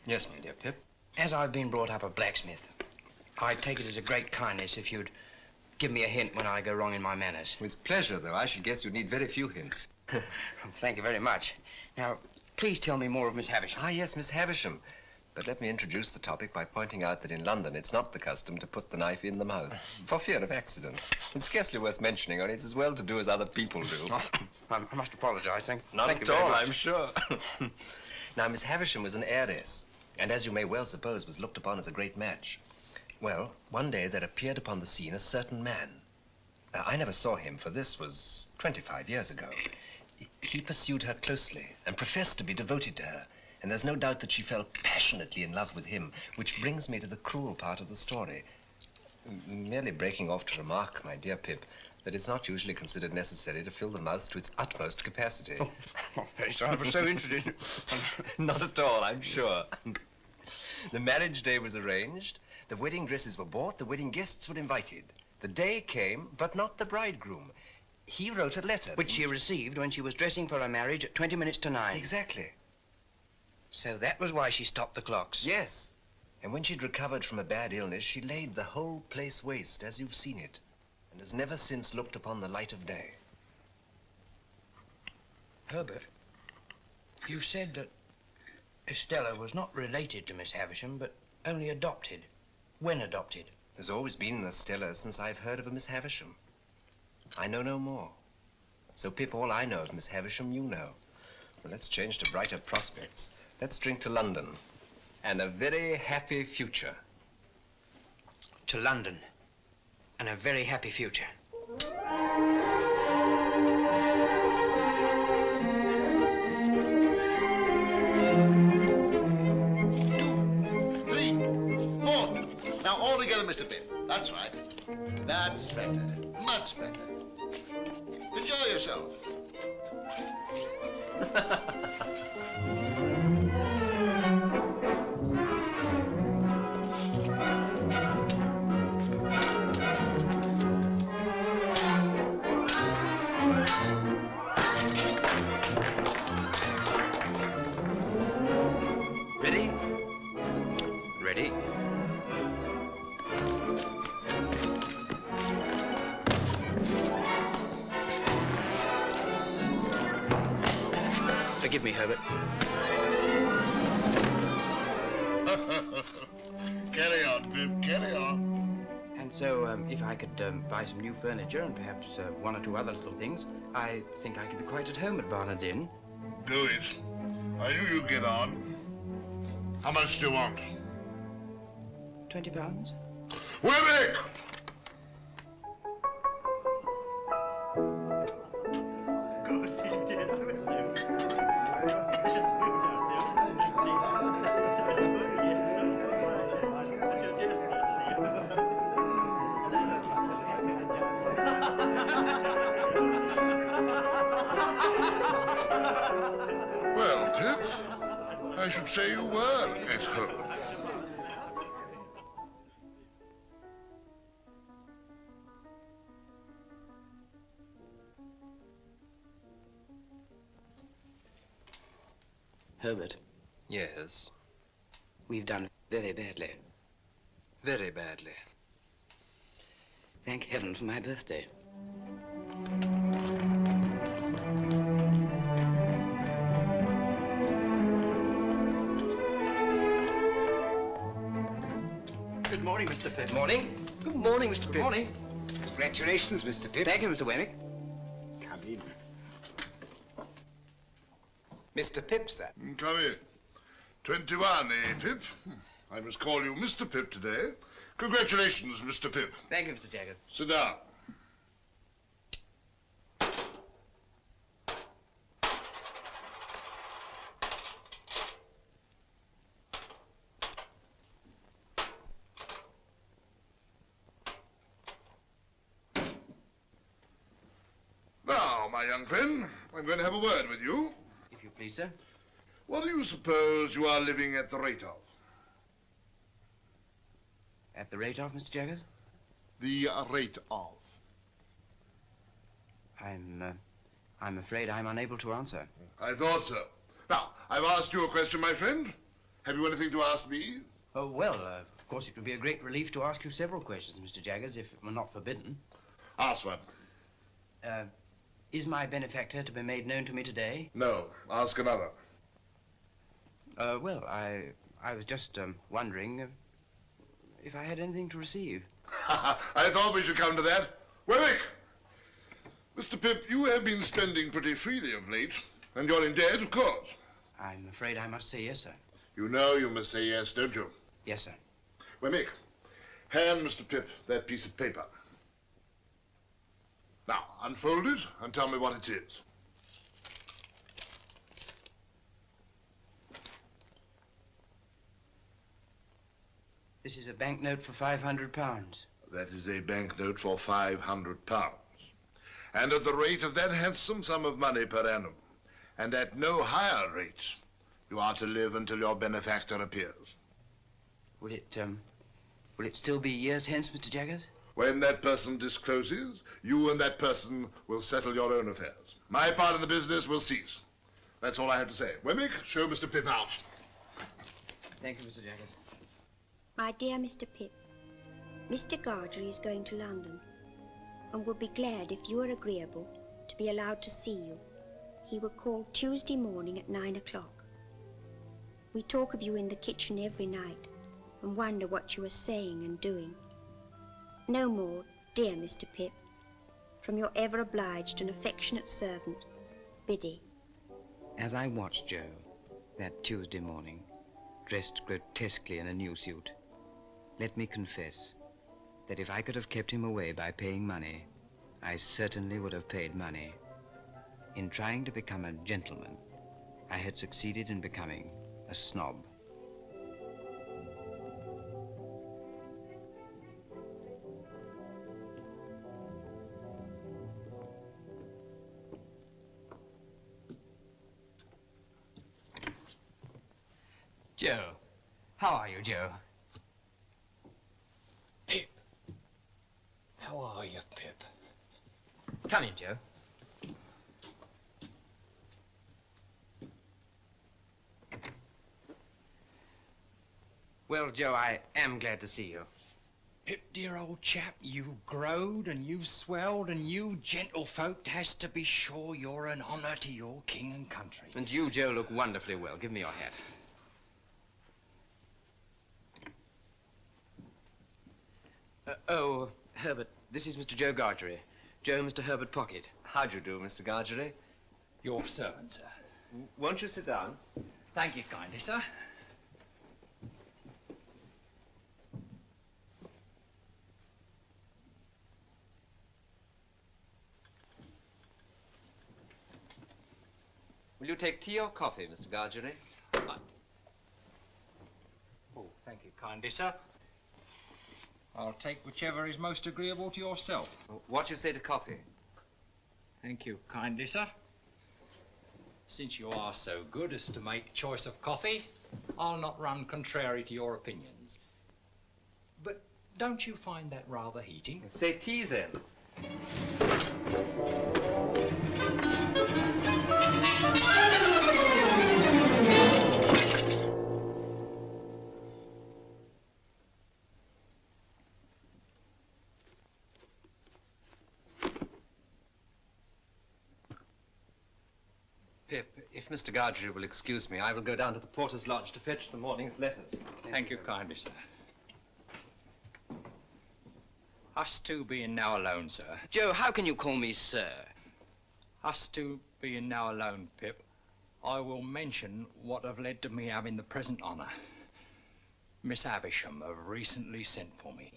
Yes, my dear Pip. As I've been brought up a blacksmith, I take it as a great kindness if you'd give me a hint when I go wrong in my manners. With pleasure, though. I should guess you'd need very few hints. Thank you very much. Now, please tell me more of Miss Havisham. Ah, yes, Miss Havisham. But let me introduce the topic by pointing out that in London it's not the custom to put the knife in the mouth, for fear of accidents. It's scarcely worth mentioning, only it's as well to do as other people do. Oh, I must apologize. Not at all, I'm sure. Now, Miss Havisham was an heiress, and as you may well suppose, was looked upon as a great match. Well, one day there appeared upon the scene a certain man. I never saw him, for this was 25 years ago. He pursued her closely and professed to be devoted to her, and there's no doubt that she fell passionately in love with him, which brings me to the cruel part of the story. Merely breaking off to remark, my dear Pip, that it's not usually considered necessary to fill the mouth to its utmost capacity. Oh, very sorry, I was so interested. Not at all, I'm sure. The marriage day was arranged, the wedding dresses were bought, the wedding guests were invited. The day came, but not the bridegroom. He wrote a letter. Which she received when she was dressing for her marriage at 20 minutes to 9. Exactly. So that was why she stopped the clocks. Yes. And when she'd recovered from a bad illness, she laid the whole place waste, as you've seen it, and has never since looked upon the light of day. Herbert, you said that Estella was not related to Miss Havisham, but only adopted. When adopted? There's always been an Estella since I've heard of a Miss Havisham. I know no more. So, Pip, all I know of Miss Havisham, you know. Well, let's change to brighter prospects. Let's drink to London and a very happy future. To London and a very happy future. 2, 3, 4. Now all together, Mr. Pip. That's right. That's better. Much better. Enjoy yourself. Ready? Ready. Forgive me, Herbert. Carry on, Pip, carry on. And so, if I could buy some new furniture and perhaps one or two other little things, I think I could be quite at home at Barnard's Inn. Do it. I knew you'd get on. How much do you want? £20? Wemmick! Well, Pip, I should say you were at home. Herbert. Yes? We've done very badly. Very badly. Thank heaven for my birthday. Good morning, Mr. Pip. Morning. Good morning, Mr. Pip. Morning. Congratulations, Mr. Pip. Thank you, Mr. Wemmick. Come in. Mr. Pip, sir. Come in. 21, eh, Pip? I must call you Mr. Pip today. Congratulations, Mr. Pip. Thank you, Mr. Jaggers. Sit down. Now, my young friend, I'm going to have a word with you. If you please, sir. What do you suppose you are living at the rate of? At the rate of, Mr. Jaggers? The rate of. I'm afraid I'm unable to answer. I thought so. Now, I've asked you a question, my friend. Have you anything to ask me? Oh, well, of course it would be a great relief to ask you several questions, Mr. Jaggers, if it were not forbidden. Ask one. Is my benefactor to be made known to me today? No. Ask another. Well, I was just wondering if I had anything to receive. I thought we should come to that. Wemmick! Mr. Pip, you have been spending pretty freely of late, and you're in debt, of course. I'm afraid I must say yes, sir. You know you must say yes, don't you? Yes, sir. Wemmick, hand Mr. Pip that piece of paper. Now, unfold it and tell me what it is. This is a banknote for £500. That is a banknote for £500. And at the rate of that handsome sum of money per annum, and at no higher rate, you are to live until your benefactor appears. Will it still be years hence, Mr. Jaggers? When that person discloses, you and that person will settle your own affairs. My part in the business will cease. That's all I have to say. Wemmick, show Mr. Pip out. Thank you, Mr. Jaggers. My dear Mr. Pip, Mr. Gargery is going to London and would be glad if you are agreeable to be allowed to see you. He will call Tuesday morning at 9 o'clock. We talk of you in the kitchen every night and wonder what you are saying and doing. No more, dear Mr. Pip, from your ever obliged and affectionate servant, Biddy. As I watched Joe that Tuesday morning, dressed grotesquely in a new suit, let me confess that if I could have kept him away by paying money, I certainly would have paid money. In trying to become a gentleman, I had succeeded in becoming a snob. Joe. How are you, Joe? Pip. How are you, Pip? Come in, Joe. Well, Joe, I am glad to see you. Pip, dear old chap, you've growed and you've swelled, and you gentlefolk has to be sure you're an honour to your king and country. And you, Joe, look wonderfully well. Give me your hat. Oh, Herbert, this is Mr. Joe Gargery. Joe, Mr. Herbert Pocket. How do you do, Mr. Gargery? Your servant, sir. Won't you sit down? Thank you kindly, sir. Will you take tea or coffee, Mr. Gargery? Oh, thank you kindly, sir. I'll take whichever is most agreeable to yourself. What do you say to coffee? Thank you kindly, sir. Since you are so good as to make choice of coffee, I'll not run contrary to your opinions. But don't you find that rather heating? Say tea, then. Pip, if Mr. Gargery will excuse me, I will go down to the porter's lodge to fetch the morning's letters. Thank you kindly, sir. Us two being now alone, sir. Joe, how can you call me sir? Us two being now alone, Pip, I will mention what have led to me having the present honour. Miss Havisham have recently sent for me.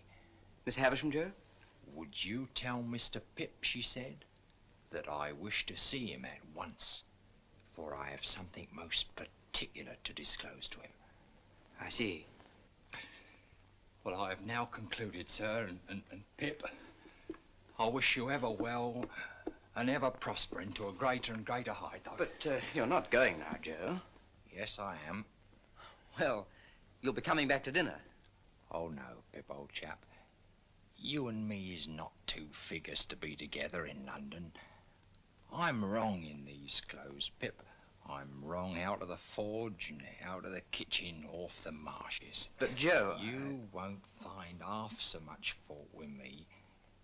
Miss Havisham, Joe? Would you tell Mr. Pip, she said, that I wish to see him at once, for I have something most particular to disclose to him. I see. Well, I have now concluded, sir, and Pip, I wish you ever well and ever prospering to a greater and greater height. But you're not going now, Joe. Yes, I am. Well, you'll be coming back to dinner. Oh, no, Pip, old chap. You and me is not two figures to be together in London. I'm wrong in these clothes, Pip. I'm wrong out of the forge and out of the kitchen off the marshes. But, Joe... You won't find half so much fault with me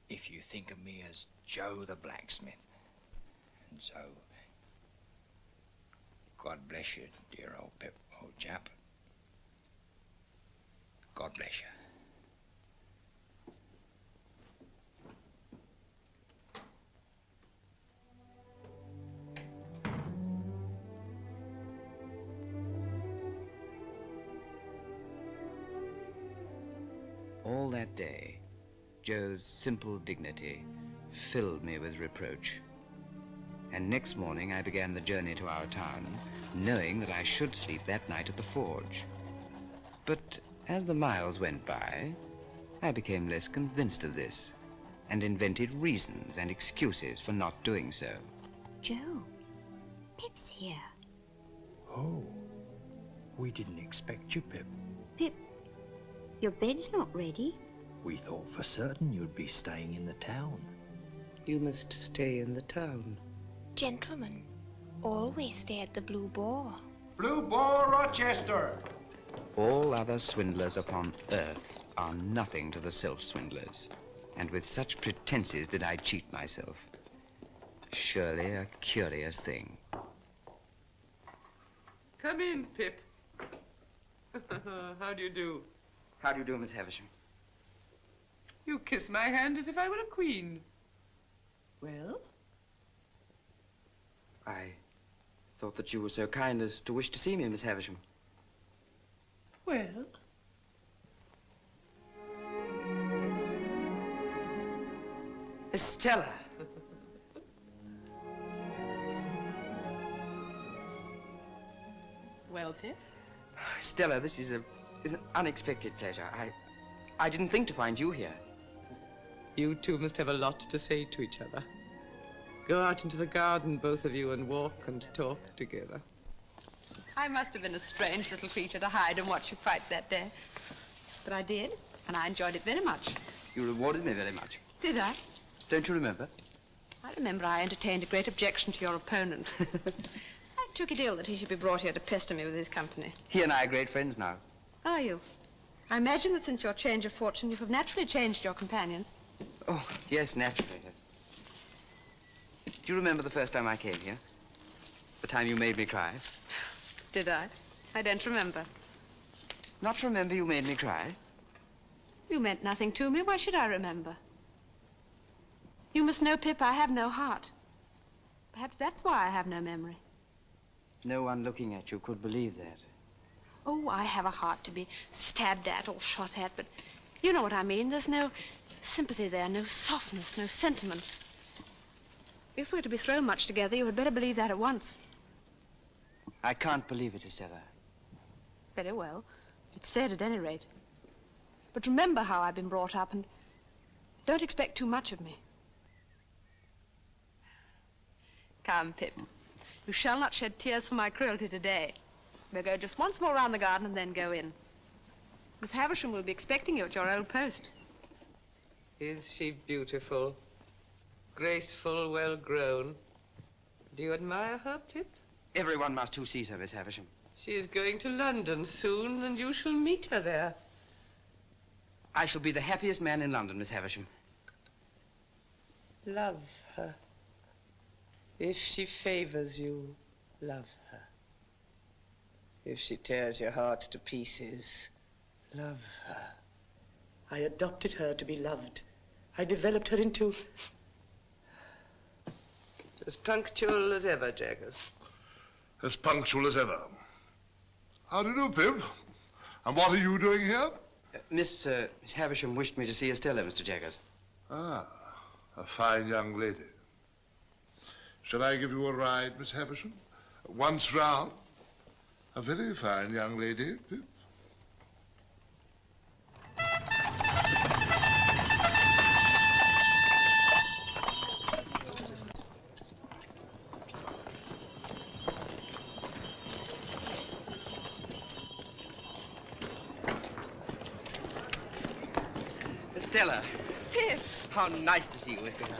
if you think of me as Joe the blacksmith. And so, God bless you, dear old Pip. old chap. God bless you. All that day, Joe's simple dignity filled me with reproach. And next morning I began the journey to our town, knowing that I should sleep that night at the forge. But as the miles went by, I became less convinced of this, and invented reasons and excuses for not doing so. Joe, Pip's here. Oh, we didn't expect you, Pip. Pip, your bed's not ready. We thought for certain you'd be staying in the town. You must stay in the town. Gentlemen, always stay at the Blue Boar. Blue Boar, Rochester. All other swindlers upon earth are nothing to the self-swindlers, and with such pretenses did I cheat myself. Surely a curious thing. Come in, Pip. How do you do? How do you do, Miss Havisham? You kiss my hand as if I were a queen. Well? I thought that you were so kind as to wish to see me, Miss Havisham. Well? Estella. Well, Pip? Stella, this is an unexpected pleasure. I didn't think to find you here. You two must have a lot to say to each other. Go out into the garden, both of you, and walk and talk together. I must have been a strange little creature to hide and watch you fight that day. But I did, and I enjoyed it very much. You rewarded me very much. Did I? Don't you remember? I remember I entertained a great objection to your opponent. I took it ill that he should be brought here to pester me with his company. He and I are great friends now. Are you? I imagine that since your change of fortune, you have naturally changed your companions. Oh, yes, naturally. Do you remember the first time I came here? The time you made me cry? Did I? I don't remember. Not remember you made me cry? You meant nothing to me. Why should I remember? You must know, Pip, I have no heart. Perhaps that's why I have no memory. No one looking at you could believe that. Oh, I have a heart to be stabbed at or shot at, but you know what I mean. There's no sympathy there, no softness, no sentiment. If we're to be thrown much together, you had better believe that at once. I can't believe it, Estella. Very well. It's said at any rate. But remember how I've been brought up, and don't expect too much of me. Come, Pip. You shall not shed tears for my cruelty today. We'll go just once more round the garden and then go in. Miss Havisham will be expecting you at your old post. Is she beautiful? Graceful, well grown. Do you admire her, Pip? Everyone must who sees her, Miss Havisham. She is going to London soon, and you shall meet her there. I shall be the happiest man in London, Miss Havisham. Love her. If she favors you, love her. If she tears your heart to pieces, love her. I adopted her to be loved. I developed her into... as punctual as ever, Jaggers. As punctual as ever. How do you do, Pip? And what are you doing here? Miss Havisham wished me to see Estella, Mr. Jaggers. Ah, a fine young lady. Shall I give you a ride, Miss Havisham? Once round? A very fine young lady, Pip. Estella. Pip. How nice to see you, Estella.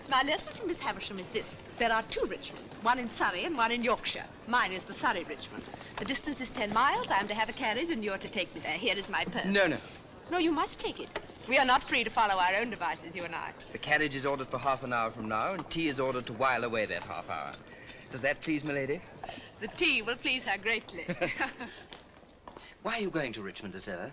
My lesson from Miss Havisham is this. There are two Richmonds, one in Surrey and one in Yorkshire. Mine is the Surrey Richmond. The distance is 10 miles. I am to have a carriage and you're to take me there. Here is my purse. No. No, you must take it. We are not free to follow our own devices, you and I. The carriage is ordered for half an hour from now, and tea is ordered to while away that half hour. Does that please, milady? The tea will please her greatly. Why are you going to Richmond, Estella?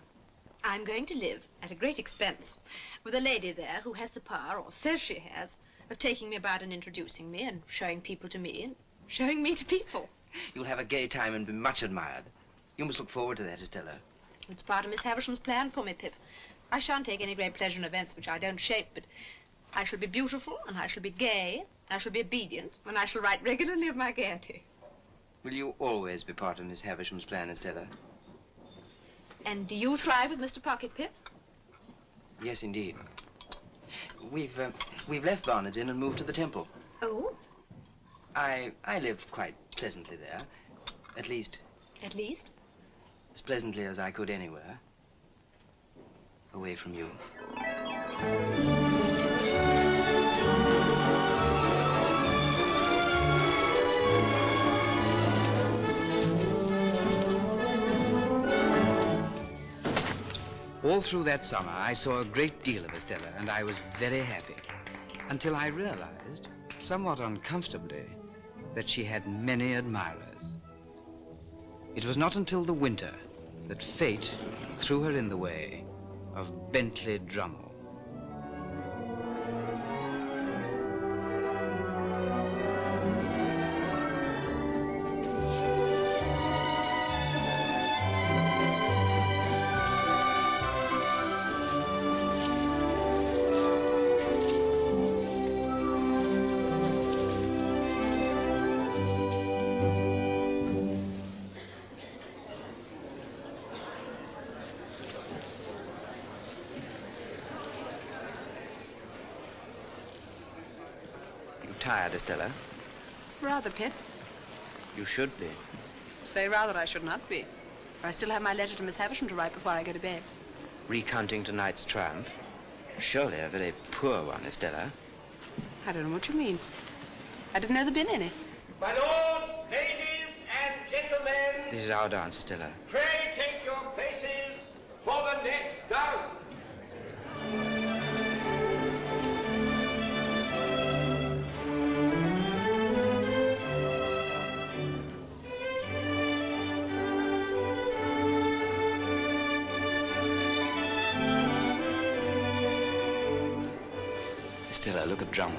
I'm going to live, at a great expense, with a lady there who has the power, or says she has, of taking me about and introducing me and showing people to me and showing me to people. You'll have a gay time and be much admired. You must look forward to that, Estella. It's part of Miss Havisham's plan for me, Pip. I shan't take any great pleasure in events which I don't shape, but I shall be beautiful, and I shall be gay, I shall be obedient, and I shall write regularly of my gaiety. Will you always be part of Miss Havisham's plan, Estella? And do you thrive with Mr. Pocket, Pip? Yes, indeed. We've left Barnard's Inn and moved to the Temple. Oh? I live quite pleasantly there. At least... At least? As pleasantly as I could anywhere. Away from you. All through that summer, I saw a great deal of Estella, and I was very happy, until I realized, somewhat uncomfortably, that she had many admirers. It was not until the winter that fate threw her in the way of Bentley Drummle. Tired, Estella? Rather, Pip. You should be. Say rather I should not be. I still have my letter to Miss Havisham to write before I go to bed. Recounting tonight's triumph? Surely a very poor one, Estella. I don't know what you mean. I didn't know there'd been any. My lords, ladies, and gentlemen. This is our dance, Estella. Pray take your places for the next dance. Estella, look at Drummle.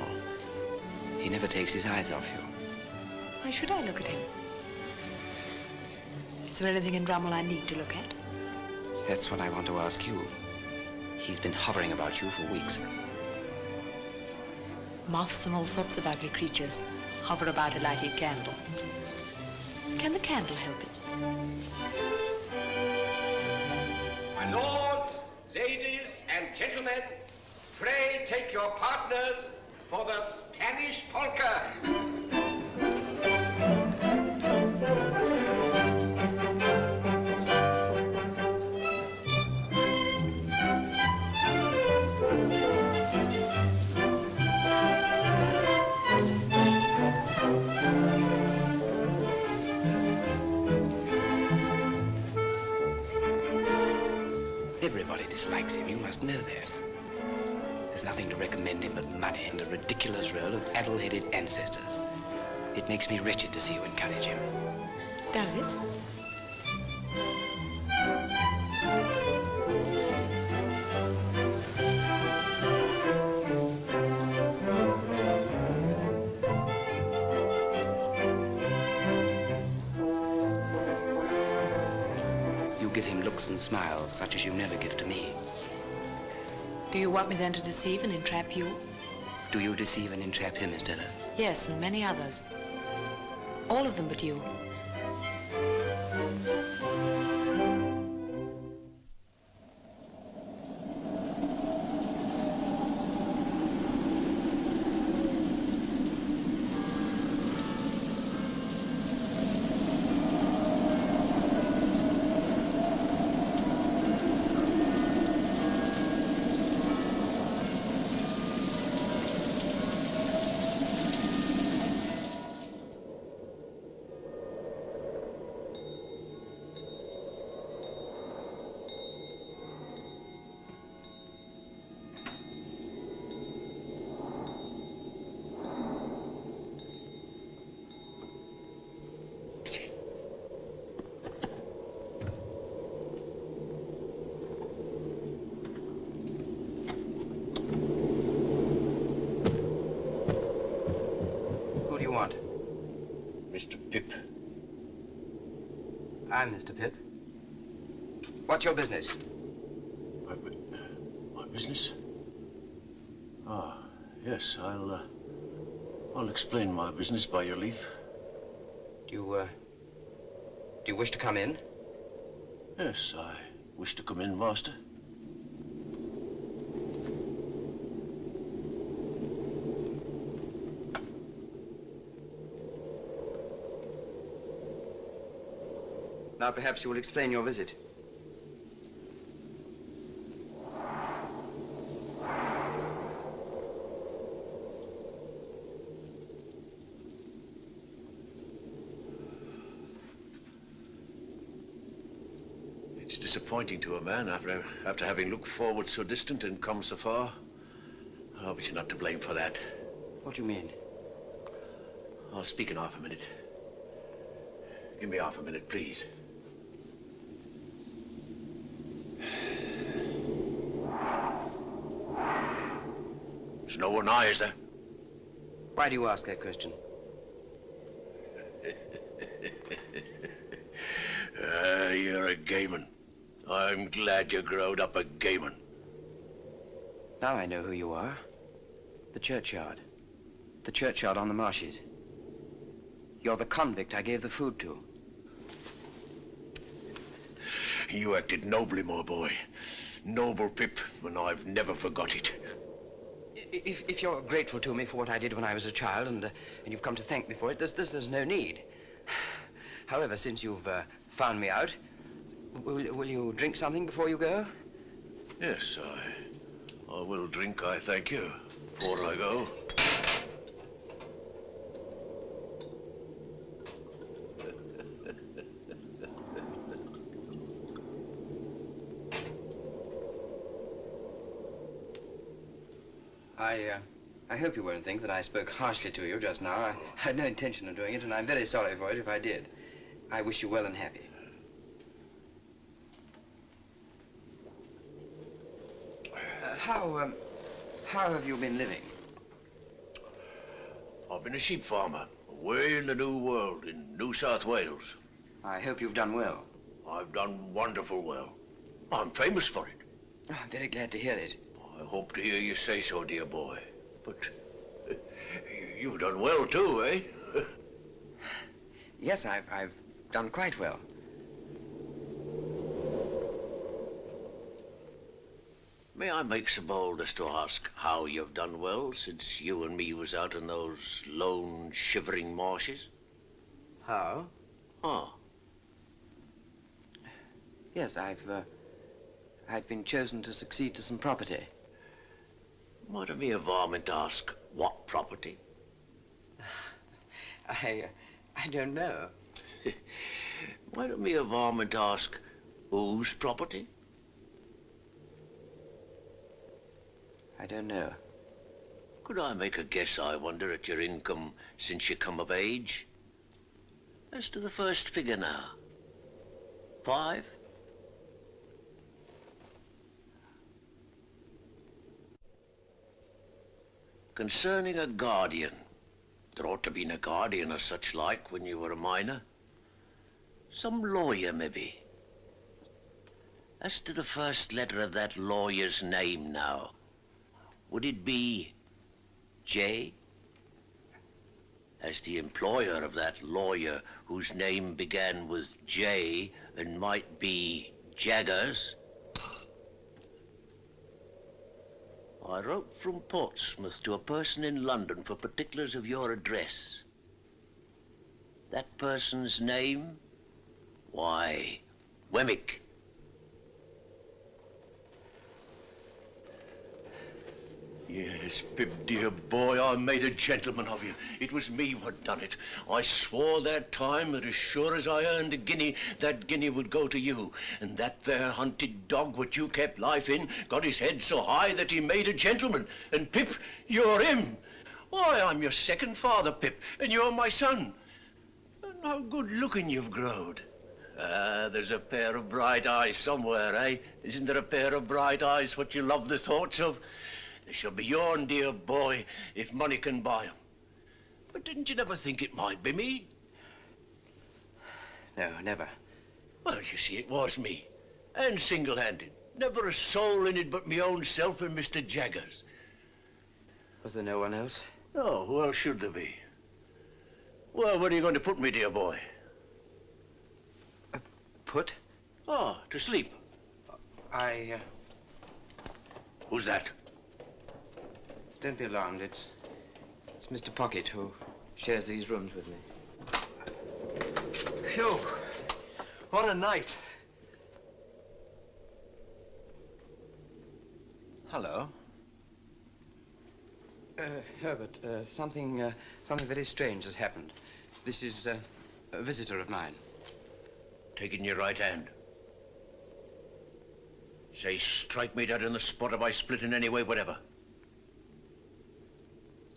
He never takes his eyes off you. Why should I look at him? Is there anything in Drummle I need to look at? That's what I want to ask you. He's been hovering about you for weeks. Moths and all sorts of ugly creatures hover about a lighted candle. Can the candle help it? My lords, ladies, and gentlemen, pray take your partners for the Spanish polka. Everybody dislikes him, you must know that. There's nothing to recommend him but money and a ridiculous row of addle-headed ancestors. It makes me wretched to see you encourage him. Does it? You give him looks and smiles such as you never give to me. Do you want me then to deceive and entrap you? Do you deceive and entrap him, Estella? Yes, and many others. All of them but you. Pip. I'm Mr. Pip. What's your business? My business? Ah, yes, I'll explain my business by your leave. Do you wish to come in? Yes, I wish to come in, Master. Now perhaps you will explain your visit. It's disappointing to a man after having looked forward so distant and come so far. Oh, but you're not to blame for that. What do you mean? I'll speak in half a minute. Give me half a minute, please. There's no one nigh, is there? Why do you ask that question? You're a gayman. I'm glad you growed up a gayman. Now I know who you are. The churchyard. The churchyard on the marshes. You're the convict I gave the food to. You acted nobly, my boy. Noble, Pip, and I've never forgot it. If you're grateful to me for what I did when I was a child, and you've come to thank me for it, there's no need. However, since you've found me out, will you drink something before you go? Yes, I will drink, I thank you, before I go. I hope you won't think that I spoke harshly to you just now. I had no intention of doing it, and I'm very sorry for it if I did. I wish you well and happy. How have you been living? I've been a sheep farmer, away in the New World, in New South Wales. I hope you've done well. I've done wonderful well. I'm famous for it. Oh, I'm very glad to hear it. I hope to hear you say so, dear boy. But you've done well too, eh? Yes, I've done quite well. May I make so bold as to ask how you've done well since you and me was out in those lone, shivering marshes? How? Oh. Yes, I've been chosen to succeed to some property. Might me a varmint ask what property? I don't know. Might me a varmint ask whose property? I don't know. Could I make a guess, I wonder, at your income since you come of age? As to the first figure now. 5? Concerning a guardian. There ought to be a guardian or such like when you were a minor. Some lawyer, maybe. As to the first letter of that lawyer's name now, would it be J? As the employer of that lawyer whose name began with J and might be Jaggers, I wrote from Portsmouth to a person in London for particulars of your address. That person's name? Why, Wemmick. Yes, Pip, dear boy, I made a gentleman of you. It was me what done it. I swore that time that as sure as I earned a guinea, that guinea would go to you. And that there hunted dog what you kept life in got his head so high that he made a gentleman. And Pip, you're him. Why, I'm your second father, Pip, and you're my son. And how good looking you've growed. Ah, there's a pair of bright eyes somewhere, eh? Isn't there a pair of bright eyes what you love the thoughts of? They shall be yourn, dear boy, if money can buy 'em. But didn't you never think it might be me? No, never. Well, you see, it was me. And single-handed. Never a soul in it but me own self and Mr. Jaggers. Was there no one else? No, who else should there be? Well, where are you going to put me, dear boy? Put? Oh, to sleep. Who's that? Don't be alarmed. It's Mr. Pocket, who shares these rooms with me. Phew. What a night. Hello. Herbert, something very strange has happened. This is a visitor of mine. Take it in your right hand. Say, strike me dead on the spot if I split in any way, whatever.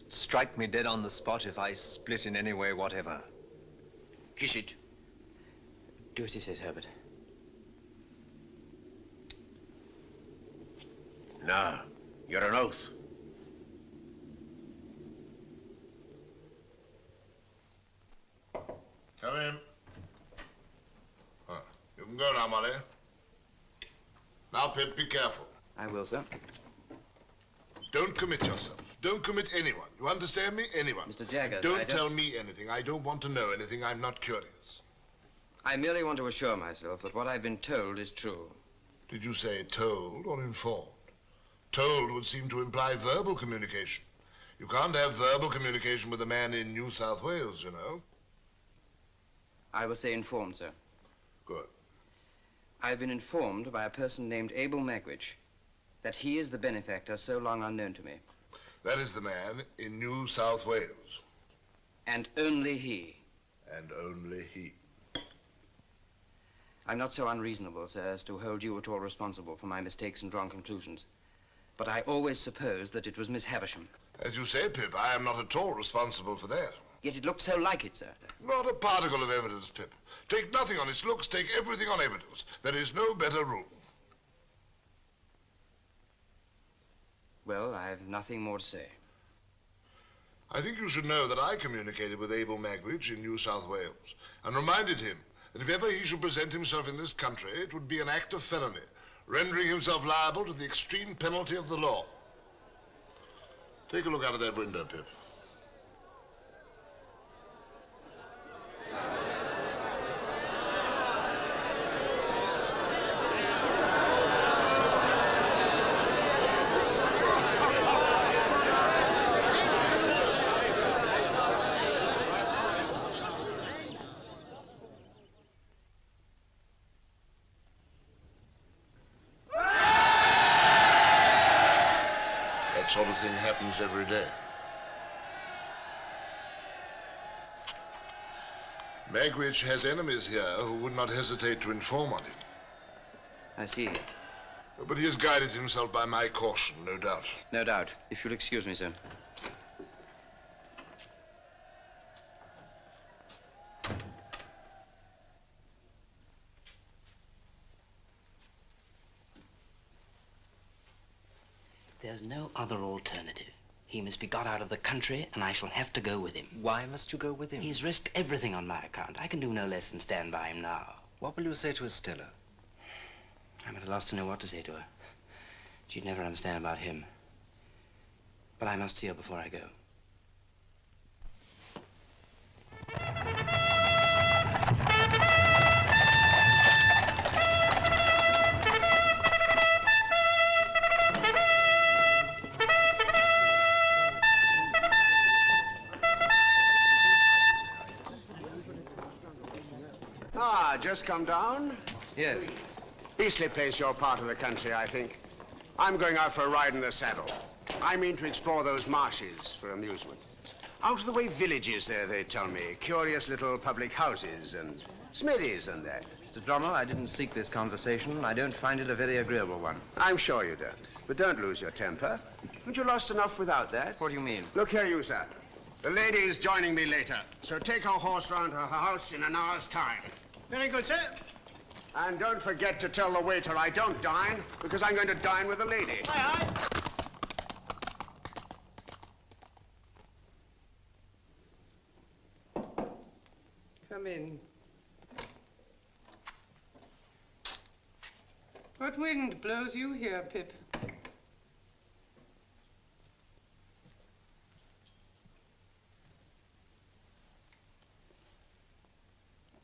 Strike me dead on the spot if I split in any way, whatever. Kiss it. Do as he says, Herbert. Now, you're an oath. Come in. You can go now, Molly. Now, Pip, be careful. I will, sir. Don't commit yourself. Don't commit anyone. You understand me? Anyone. Mr. Jaggers, Don't tell me anything. I don't want to know anything. I'm not curious. I merely want to assure myself that what I've been told is true. Did you say told or informed? Told would seem to imply verbal communication. You can't have verbal communication with a man in New South Wales, you know. I will say informed, sir. Good. I've been informed by a person named Abel Magwitch that he is the benefactor so long unknown to me. That is the man in New South Wales. And only he. And only he. I'm not so unreasonable, sir, as to hold you at all responsible for my mistakes and wrong conclusions. But I always supposed that it was Miss Havisham. As you say, Pip, I am not at all responsible for that. Yet it looked so like it, sir. Not a particle of evidence, Pip. Take nothing on its looks, take everything on evidence. There is no better rule. Well, I have nothing more to say. I think you should know that I communicated with Abel Magwitch in New South Wales and reminded him that if ever he should present himself in this country, it would be an act of felony, rendering himself liable to the extreme penalty of the law. Take a look out of that window, Pip. Sort of thing happens every day. Magwitch has enemies here who would not hesitate to inform on him. I see. But he has guided himself by my caution, no doubt. No doubt. If you'll excuse me, sir. There's no other alternative. He must be got out of the country, and I shall have to go with him. Why must you go with him? He's risked everything on my account. I can do no less than stand by him now. What will you say to Estella? I'm at a loss to know what to say to her. She'd never understand about him. But I must see her before I go. Just come down? Yes. Beastly place, your part of the country, I think. I'm going out for a ride in the saddle. I mean to explore those marshes for amusement. Out of the way villages there, they tell me. Curious little public houses and smithies and that. Mr. Drommel, I didn't seek this conversation. I don't find it a very agreeable one. I'm sure you don't. But don't lose your temper. Haven't you lost enough without that? What do you mean? Look here, you, sir. The lady is joining me later, so take her horse round to her house in an hour's time. Very good, sir. And don't forget to tell the waiter I don't dine, because I'm going to dine with the lady. Aye, aye. Come in. What wind blows you here, Pip?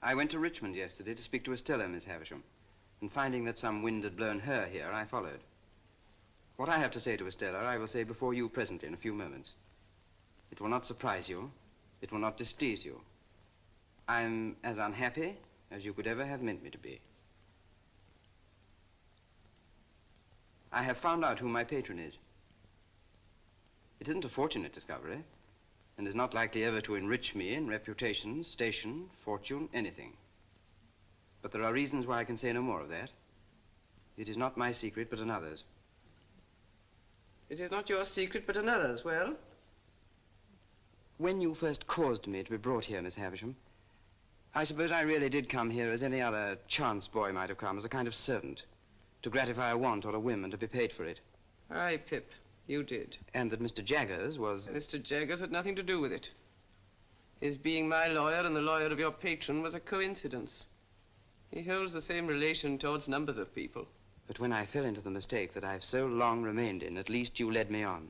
I went to Richmond yesterday to speak to Estella, Miss Havisham, and finding that some wind had blown her here, I followed. What I have to say to Estella, I will say before you presently in a few moments. It will not surprise you. It will not displease you. I'm as unhappy as you could ever have meant me to be. I have found out who my patron is. It isn't a fortunate discovery, and is not likely ever to enrich me in reputation, station, fortune, anything. But there are reasons why I can say no more of that. It is not my secret, but another's. It is not your secret, but another's. Well? When you first caused me to be brought here, Miss Havisham, I suppose I really did come here as any other chance boy might have come, as a kind of servant, to gratify a want or a whim and to be paid for it. Aye, Pip, you did. And that Mr. Jaggers was... Mr. Jaggers had nothing to do with it. His being my lawyer and the lawyer of your patron was a coincidence. He holds the same relation towards numbers of people. But when I fell into the mistake that I've so long remained in, at least you led me on.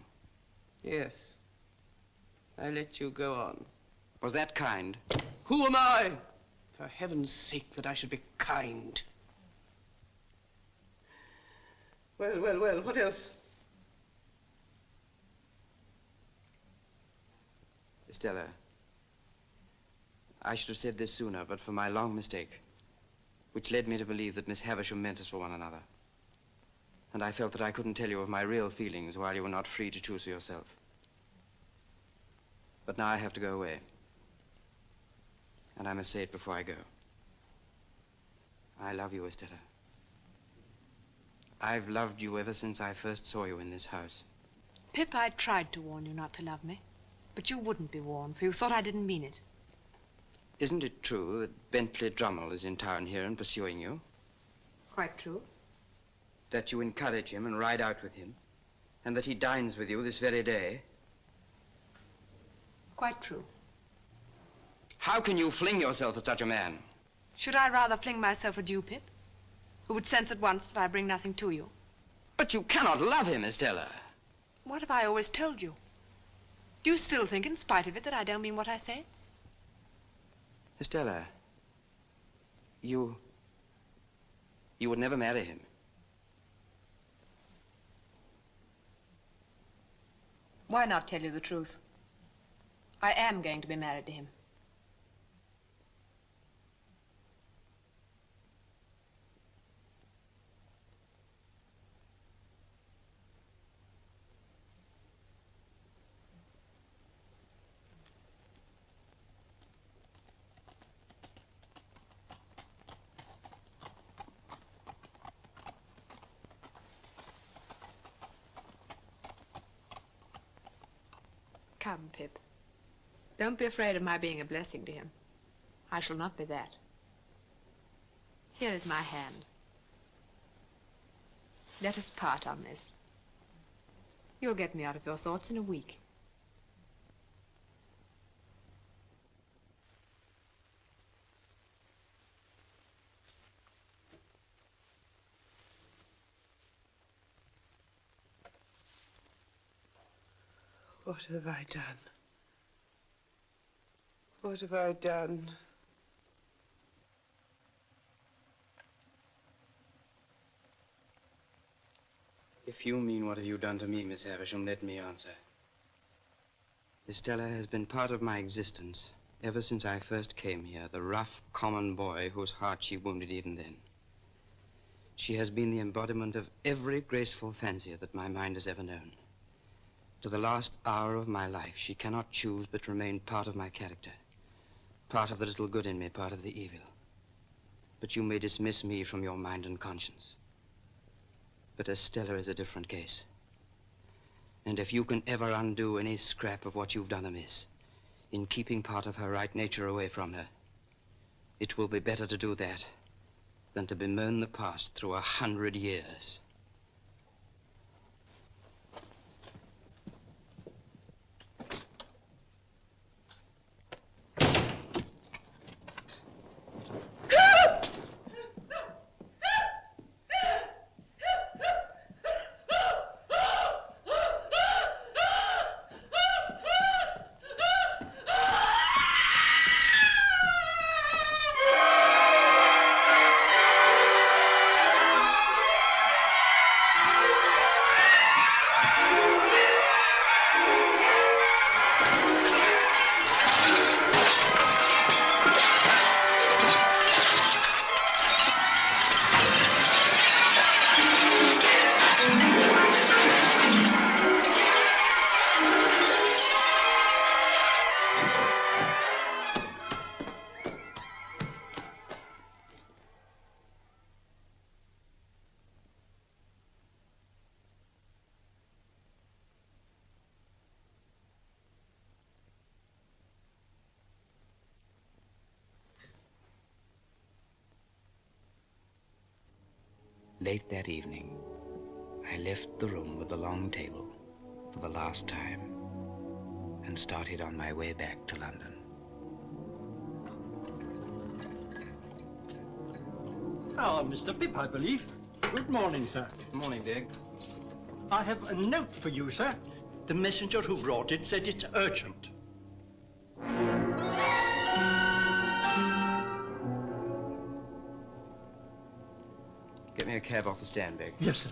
Yes. I let you go on. Was that kind? Who am I? For heaven's sake, that I should be kind. Well, well, well, what else? Estella, I should have said this sooner, but for my long mistake, which led me to believe that Miss Havisham meant us for one another. And I felt that I couldn't tell you of my real feelings while you were not free to choose for yourself. But now I have to go away. And I must say it before I go. I love you, Estella. I've loved you ever since I first saw you in this house. Pip, I tried to warn you not to love me, but you wouldn't be warned, for you thought I didn't mean it. Isn't it true that Bentley Drummel is in town here and pursuing you? Quite true. That you encourage him and ride out with him, and that he dines with you this very day? Quite true. How can you fling yourself at such a man? Should I rather fling myself at you, Pip, who would sense at once that I bring nothing to you? But you cannot love him, Estella. What have I always told you? Do you still think, in spite of it, that I don't mean what I say? Estella, you would never marry him. Why not tell you the truth? I am going to be married to him. Come, Pip. Don't be afraid of my being a blessing to him. I shall not be that. Here is my hand. Let us part on this. You'll get me out of your thoughts in a week. What have I done? What have I done? If you mean what have you done to me, Miss Havisham, let me answer. Estella has been part of my existence ever since I first came here, the rough, common boy whose heart she wounded even then. She has been the embodiment of every graceful fancy that my mind has ever known. To the last hour of my life, she cannot choose but remain part of my character, part of the little good in me, part of the evil. But you may dismiss me from your mind and conscience. But Estella is a different case. And if you can ever undo any scrap of what you've done amiss, in keeping part of her right nature away from her, it will be better to do that than to bemoan the past through 100 years. Late that evening, I left the room with the long table for the last time and started on my way back to London. Ah, Mr. Pip, I believe. Good morning, sir. Good morning, Dick. I have a note for you, sir. The messenger who brought it said it's urgent. Get me a cab off the stand, Dick. Yes, sir.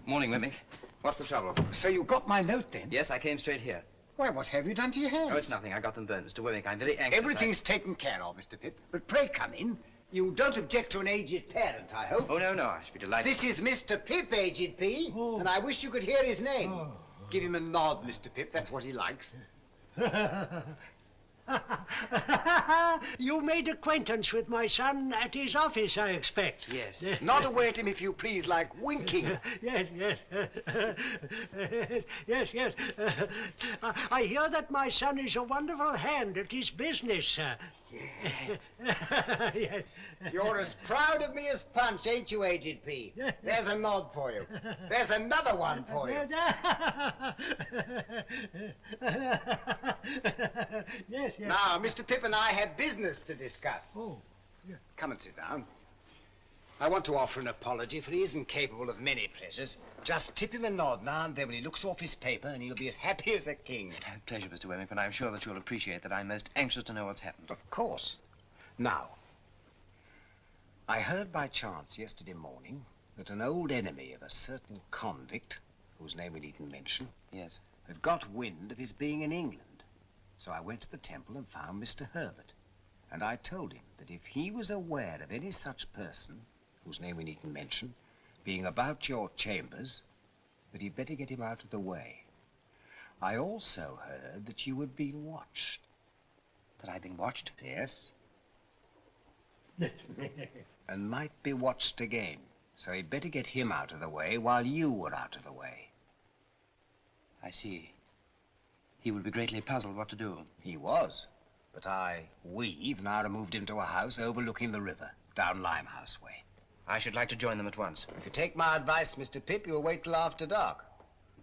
Morning, Wemmick. What's the trouble? So you got my note, then? Yes, I came straight here. Why, what have you done to your hands? Oh, it's nothing. I got them burned, Mr. Wemmick. I'm very anxious. Everything's taken care of, Mr. Pip. But pray come in. You don't object to an aged parent, I hope? Oh, no, no. I should be delighted. This is Mr. Pip, Aged P, and I wish you could hear his name. Give him a nod, Mr. Pip. That's what he likes. You made acquaintance with my son at his office, I expect. Yes. Nod away at him, if you please, like winking. Yes, yes. Yes, yes. I hear that my son is a wonderful hand at his business, sir. Yes. You're as proud of me as Punch, ain't you, Aged P? There's a nod for you. There's another one for you. Yes, yes. Now, Mr. Pip and I have business to discuss. Oh, yeah. Come and sit down. I want to offer an apology, for he isn't capable of many pleasures. Just tip him a nod now and then when he looks off his paper, and he'll be as happy as a king. Pleasure, Mr. Wemmick, and I'm sure that you'll appreciate that I'm most anxious to know what's happened. Of course. Now, I heard by chance yesterday morning that an old enemy of a certain convict, whose name we needn't mention, yes, had got wind of his being in England. So I went to the temple and found Mr. Herbert, and I told him that if he was aware of any such person, whose name we needn't mention, being about your chambers, that he'd better get him out of the way. I also heard that you had been watched. That I'd been watched? Yes. And might be watched again, so he'd better get him out of the way while you were out of the way. I see. He would be greatly puzzled what to do. He was, but we've now removed him to a house overlooking the river, down Limehouse way. I should like to join them at once. If you take my advice, Mr. Pip, you'll wait till after dark.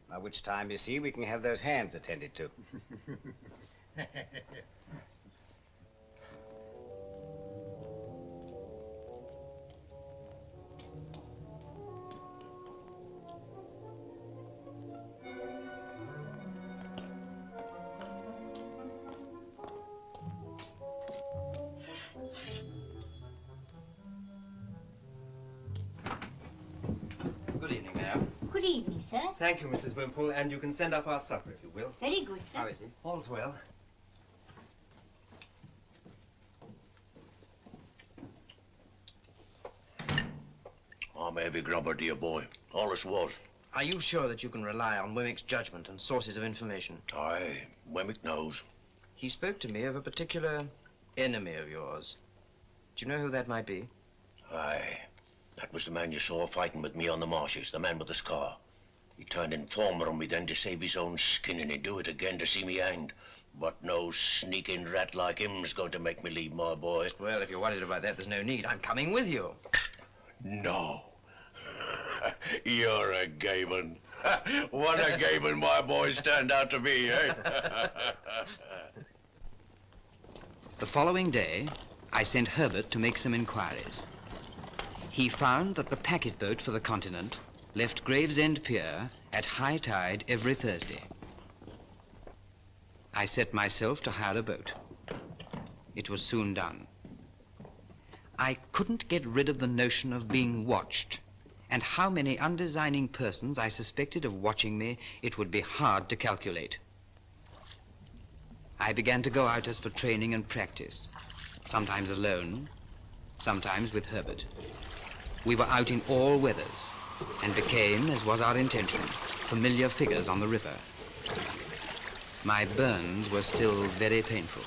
By which time, you see, we can have those hands attended to. Good evening, ma'am. Good evening, sir. Thank you, Mrs. Wimpole, and you can send up our supper, if you will. Very good, sir. How is he? All's well. I'm a heavy grubber, dear boy. Always was. Are you sure that you can rely on Wemmick's judgment and sources of information? Aye, Wemmick knows. He spoke to me of a particular enemy of yours. Do you know who that might be? Aye. That was the man you saw fighting with me on the marshes, the man with the scar. He turned informer on me then to save his own skin, and he'd do it again to see me hanged. But no sneaking rat like him's going to make me leave, my boy. Well, if you're worried about that, there's no need. I'm coming with you. No. You're a gay one. What a gay one my boys turned out to be, eh? The following day, I sent Herbert to make some inquiries. He found that the packet boat for the continent left Gravesend Pier at high tide every Thursday. I set myself to hire a boat. It was soon done. I couldn't get rid of the notion of being watched, and how many undesigning persons I suspected of watching me, it would be hard to calculate. I began to go out as for training and practice, sometimes alone, sometimes with Herbert. We were out in all weathers and became, as was our intention, familiar figures on the river. My burns were still very painful.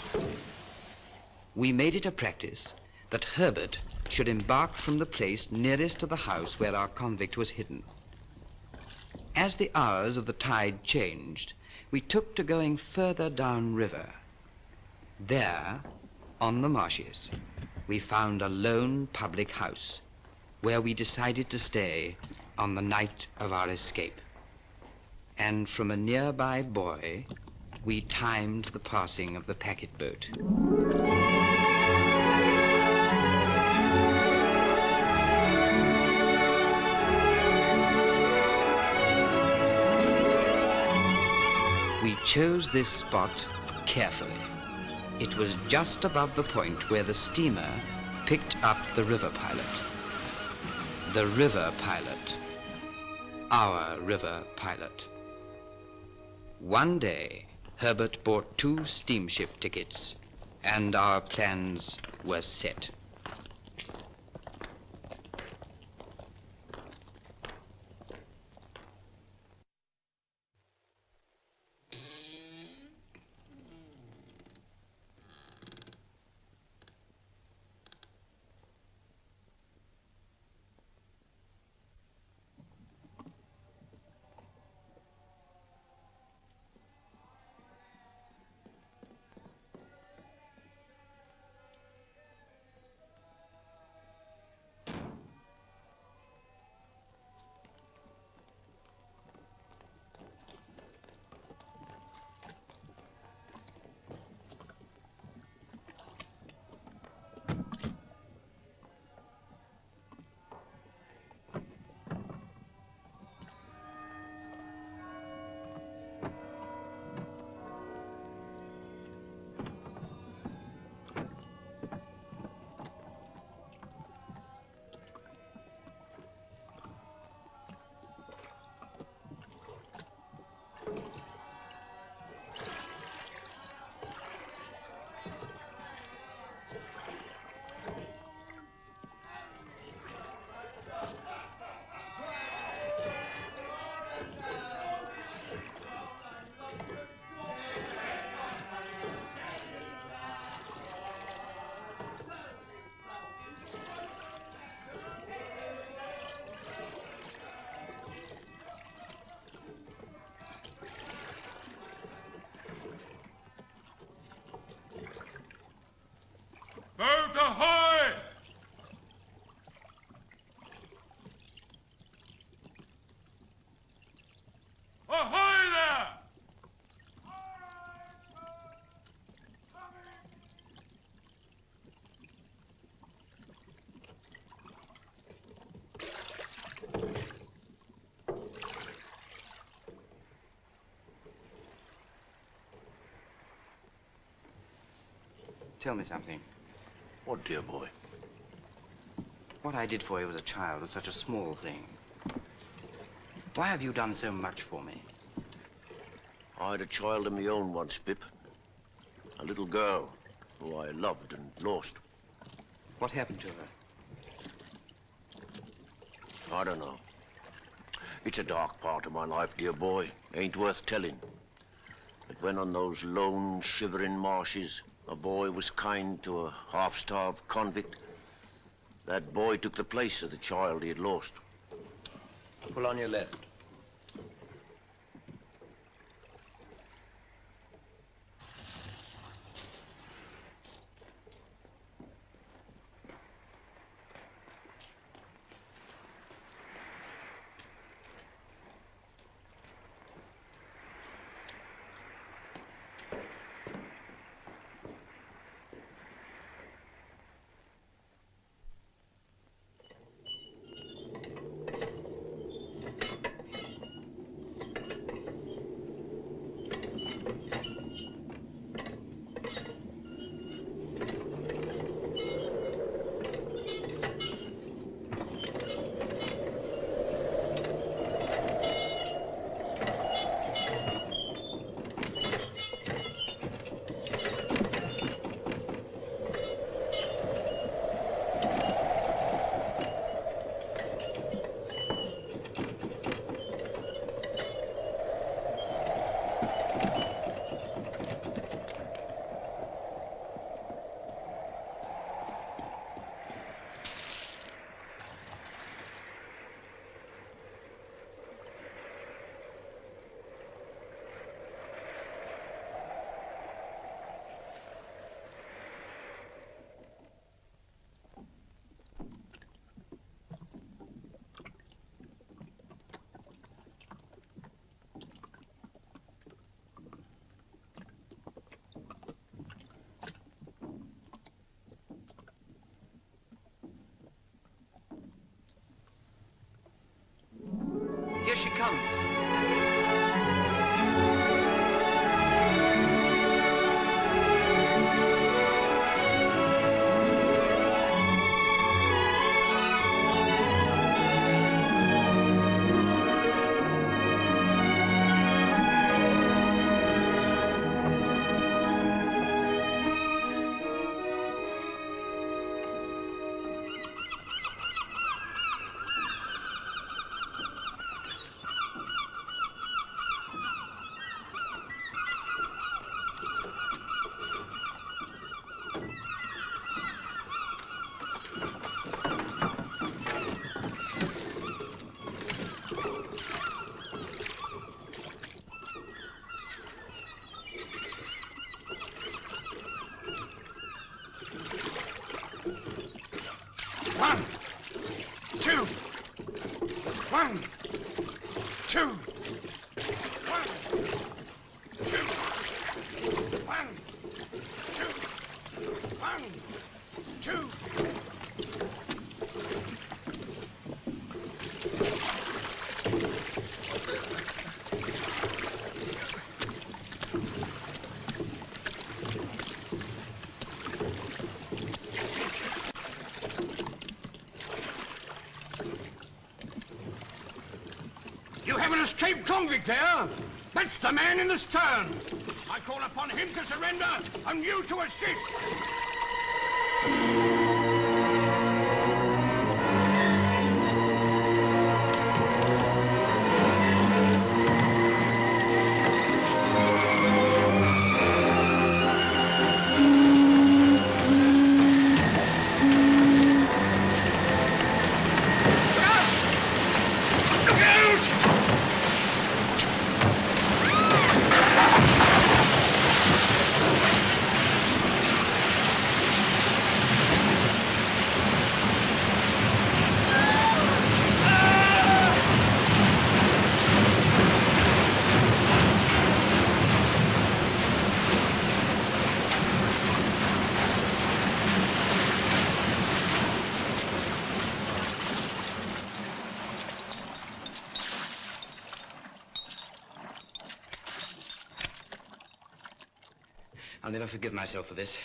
We made it a practice that Herbert should embark from the place nearest to the house where our convict was hidden. As the hours of the tide changed, we took to going further down river. There, on the marshes, we found a lone public house where we decided to stay on the night of our escape. And from a nearby buoy, we timed the passing of the packet boat. We chose this spot carefully. It was just above the point where the steamer picked up the river pilot. The river pilot. Our river pilot. One day, Herbert bought 2 steamship tickets, and our plans were set. Boat ahoy! Ahoy there! Tell me something. What, dear boy? What I did for you as a child was such a small thing. Why have you done so much for me? I had a child of my own once, Pip. A little girl who I loved and lost. What happened to her? I don't know. It's a dark part of my life, dear boy. Ain't worth telling. But when on those lone, shivering marshes, a boy was kind to a half-starved convict, that boy took the place of the child he had lost. Pull on your left. comes. Escaped convict there. That's the man in the stern. I call upon him to surrender and you to assist. I'll never forgive myself for this.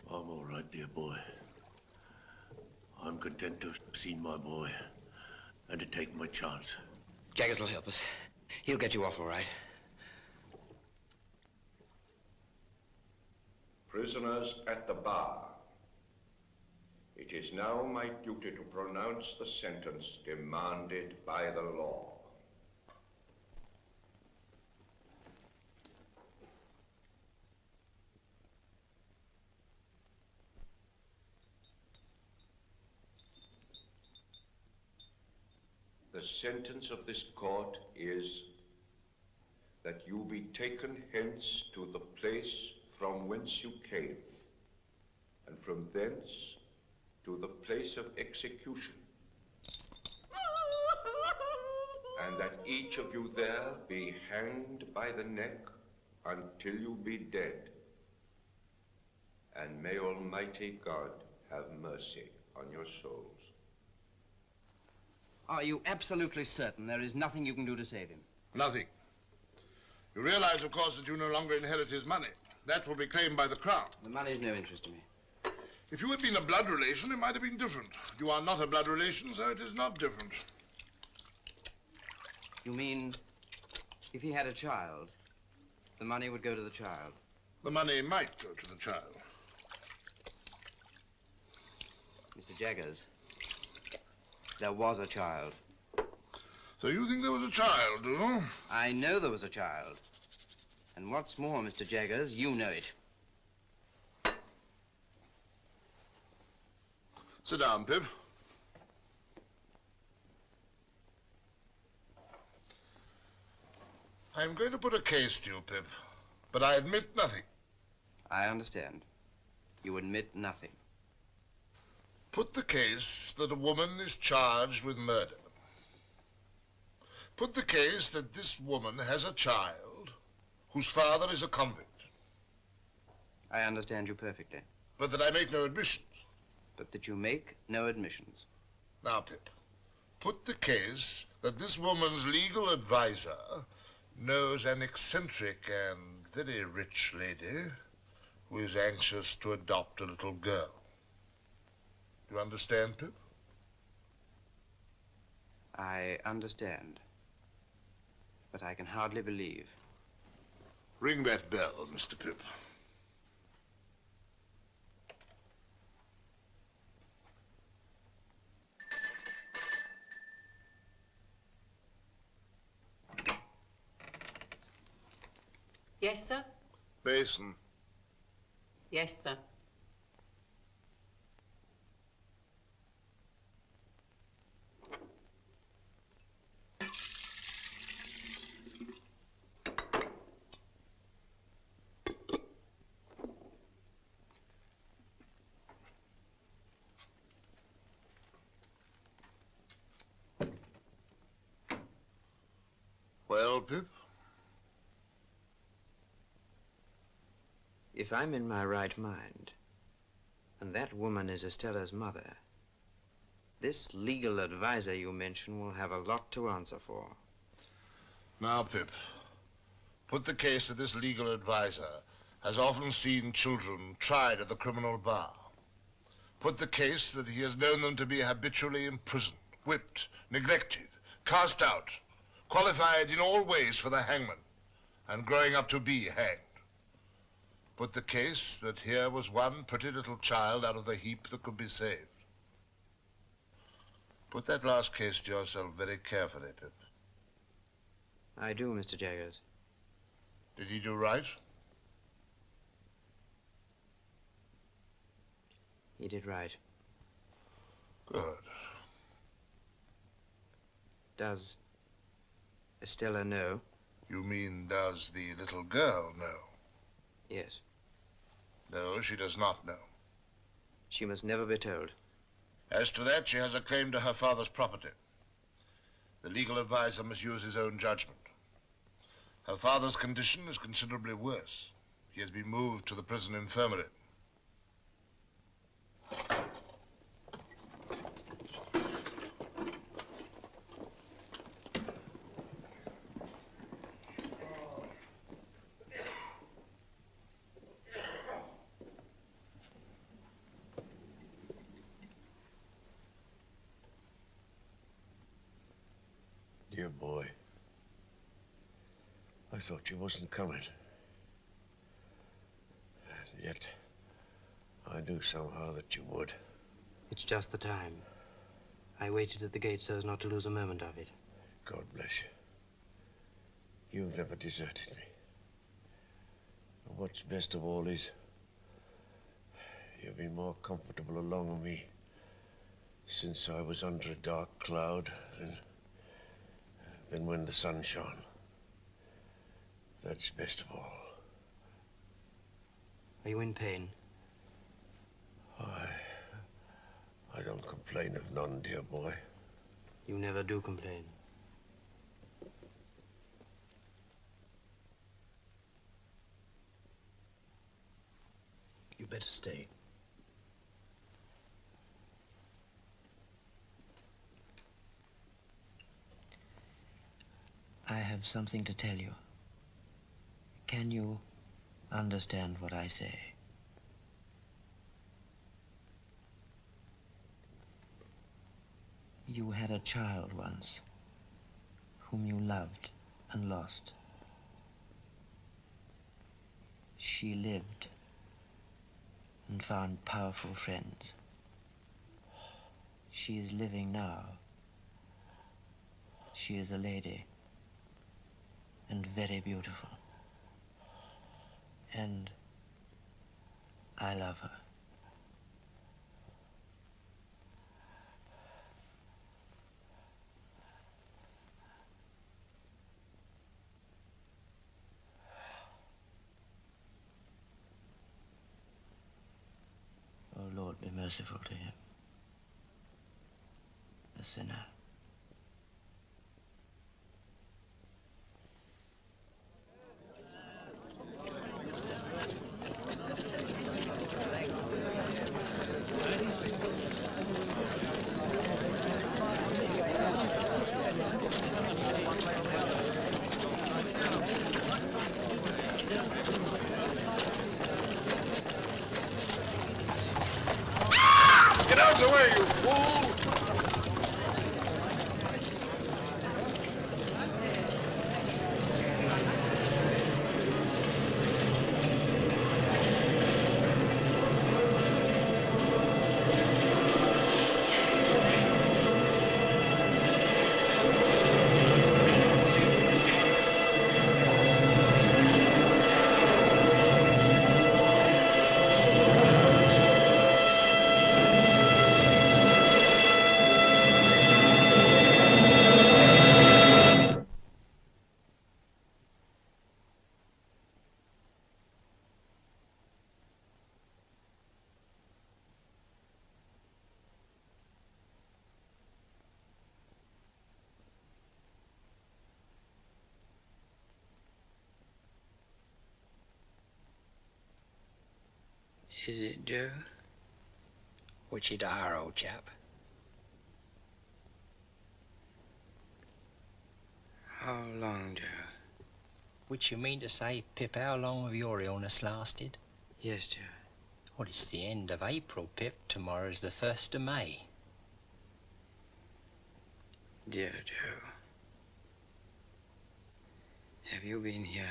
I'm all right, dear boy. I'm content to have seen my boy and to take my chance. Jaggers will help us. He'll get you off all right. Prisoners at the bar. It is now my duty to pronounce the sentence demanded by the law. The sentence of this court is that you be taken hence to the place from whence you came, and from thence to the place of execution, and that each of you there be hanged by the neck until you be dead. And may Almighty God have mercy on your souls. Are you absolutely certain there is nothing you can do to save him? Nothing. You realize, of course, that you no longer inherit his money. That will be claimed by the crown. The money's no interest to me. If you had been a blood relation, it might have been different. You are not a blood relation, so it is not different. You mean if he had a child, the money would go to the child? The money might go to the child. Mr. Jaggers, there was a child. So you think there was a child, do you? I know there was a child. And what's more, Mr. Jaggers, you know it. Sit down, Pip. I'm going to put a case to you, Pip, but I admit nothing. I understand. You admit nothing. Put the case that a woman is charged with murder. Put the case that this woman has a child whose father is a convict. I understand you perfectly. But that I make no admissions. But that you make no admissions. Now, Pip, Put the case that this woman's legal advisor knows an eccentric and very rich lady who is anxious to adopt a little girl. Do you understand, Pip? I understand, but I can hardly believe. Ring that bell, Mr. Pip. Yes, sir? Basin. Yes, sir. Well, Pip? If I'm in my right mind, and that woman is Estella's mother, this legal advisor you mention will have a lot to answer for. Now, Pip, put the case that this legal advisor has often seen children tried at the criminal bar. Put the case that he has known them to be habitually imprisoned, whipped, neglected, cast out, qualified in all ways for the hangman, and growing up to be hanged. Put the case that here was one pretty little child out of the heap that could be saved. Put that last case to yourself very carefully, Pip. I do, Mr. Jaggers. Did he do right? He did right. Good. Does Estella know? You mean, does the little girl know? Yes. No, she does not know. She must never be told. As to that, she has a claim to her father's property. The legal advisor must use his own judgment. Her father's condition is considerably worse. He has been moved to the prison infirmary. Dear boy, I thought you wasn't coming. And yet, I knew somehow that you would. It's just the time. I waited at the gate so as not to lose a moment of it. God bless you. You've never deserted me. And what's best of all is, you've been more comfortable along with me since I was under a dark cloud than when the sun shone. That's best of all. Are you in pain? I don't complain of none, dear boy. You never do complain. You better stay. I have something to tell you. Can you understand what I say? You had a child once, whom you loved and lost. She lived and found powerful friends. She is living now. She is a lady and very beautiful. And I love her. Oh, Lord, be merciful to him, a sinner. Get out of the way, you fool! Is it, Joe? What you dire, old chap? How long, Joe? Which you mean to say, Pip, how long have your illness lasted? Yes, Joe. Well, it's the end of April, Pip. Tomorrow's the 1st of May. Dear Joe, have you been here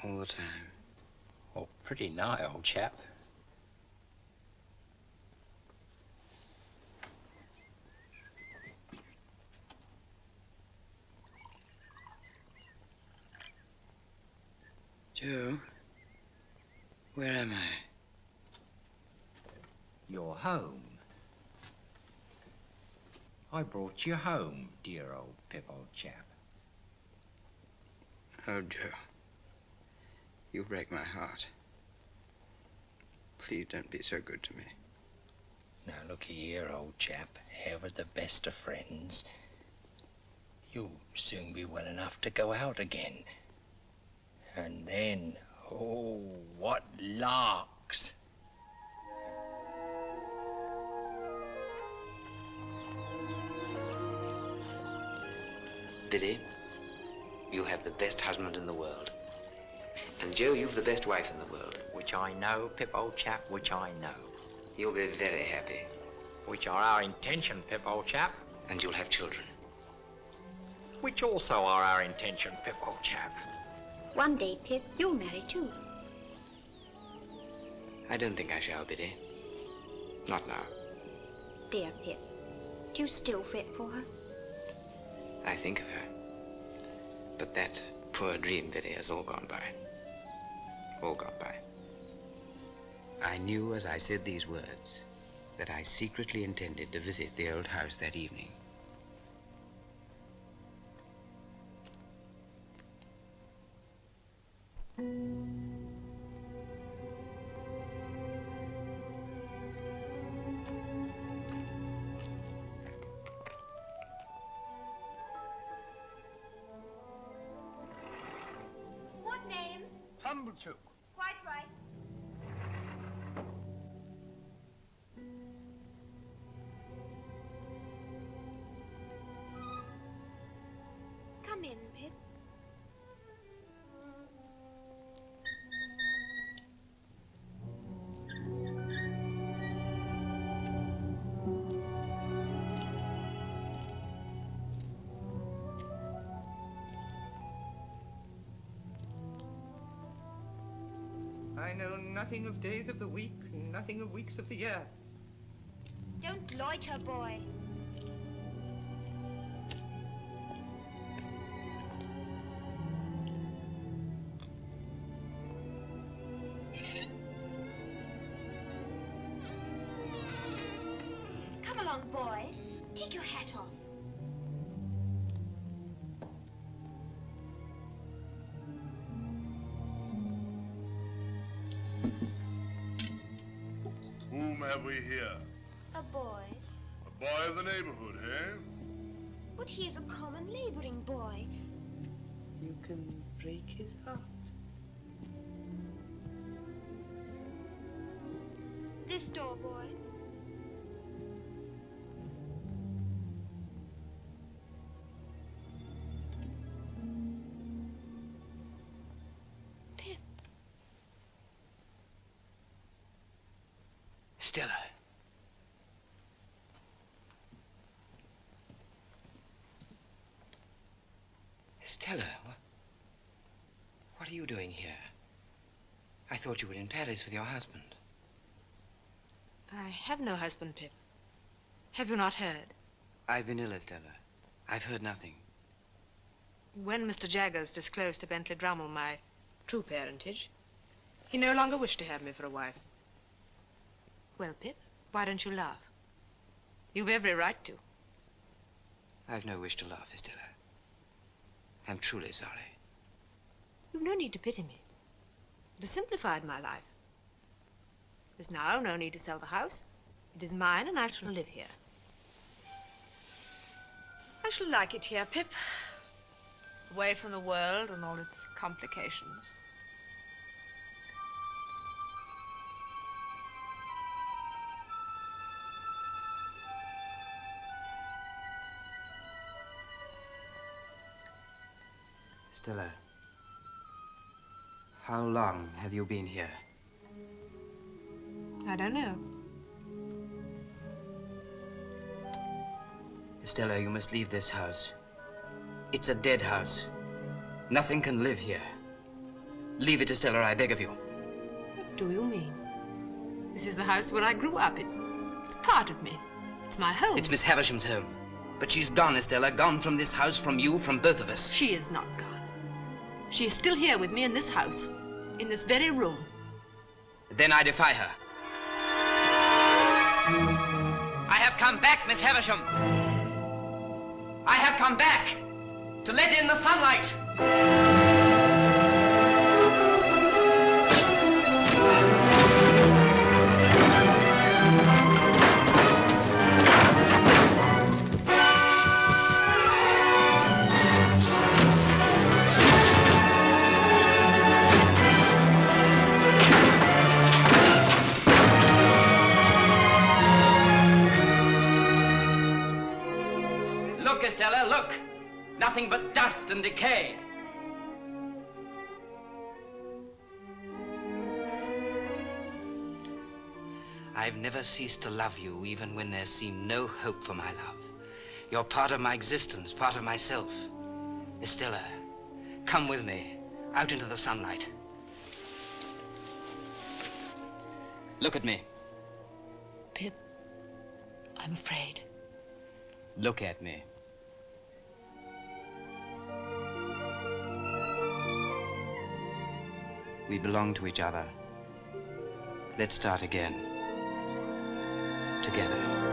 all the time? Oh, pretty nigh, old chap. Joe, where am I? You're home. I brought you home, dear old Pip, old chap. Oh, Joe. You break my heart. Please don't be so good to me. Now, look here, old chap. Ever the best of friends. You'll soon be well enough to go out again. And then, oh, what larks! Billy, you have the best husband in the world. And Joe, you've the best wife in the world. Which I know, Pip, old chap, which I know. You'll be very happy. Which are our intention, Pip, old chap. And you'll have children. Which also are our intention, Pip, old chap. One day, Pip, you'll marry too. I don't think I shall, Biddy. Not now. Dear Pip, do you still fret for her? I think of her. But that poor dream, Biddy, has all gone by. All gone by. I knew as I said these words that I secretly intended to visit the old house that evening. What name? Tumblechook. Quite right. Come in, Pip. I know nothing of days of the week, nothing of weeks of the year. Don't loiter, boy. Come along, boy. Take your hat off. Whom have we here? A boy. A boy of the neighborhood, eh? But he is a common laboring boy. You can break his heart. This door, boy. Stella, Stella, what are you doing here? I thought you were in Paris with your husband. I have no husband, Pip. Have you not heard? I've been ill, Stella. I've heard nothing. When Mr. Jaggers disclosed to Bentley Drummle my true parentage, he no longer wished to have me for a wife. Well, Pip, why don't you laugh? You've every right to. I've no wish to laugh, Stella. I'm truly sorry. You've no need to pity me. It has simplified my life. There's now no need to sell the house. It is mine, and I shall live here. I shall like it here, Pip. Away from the world and all its complications. Stella, how long have you been here? I don't know. Stella, you must leave this house. It's a dead house. Nothing can live here. Leave it, Stella, I beg of you. What do you mean? This is the house where I grew up. It's part of me. It's my home. It's Miss Havisham's home. But she's gone, Stella, gone from this house, from you, from both of us. She is not gone. She is still here with me in this house, in this very room. Then I defy her. I have come back, Miss Havisham. I have come back to let in the sunlight. Look, Estella, look. Nothing but dust and decay. I've never ceased to love you, even when there seemed no hope for my love. You're part of my existence, part of myself. Estella, come with me, out into the sunlight. Look at me. Pip, I'm afraid. Look at me. We belong to each other. Let's start again. Together.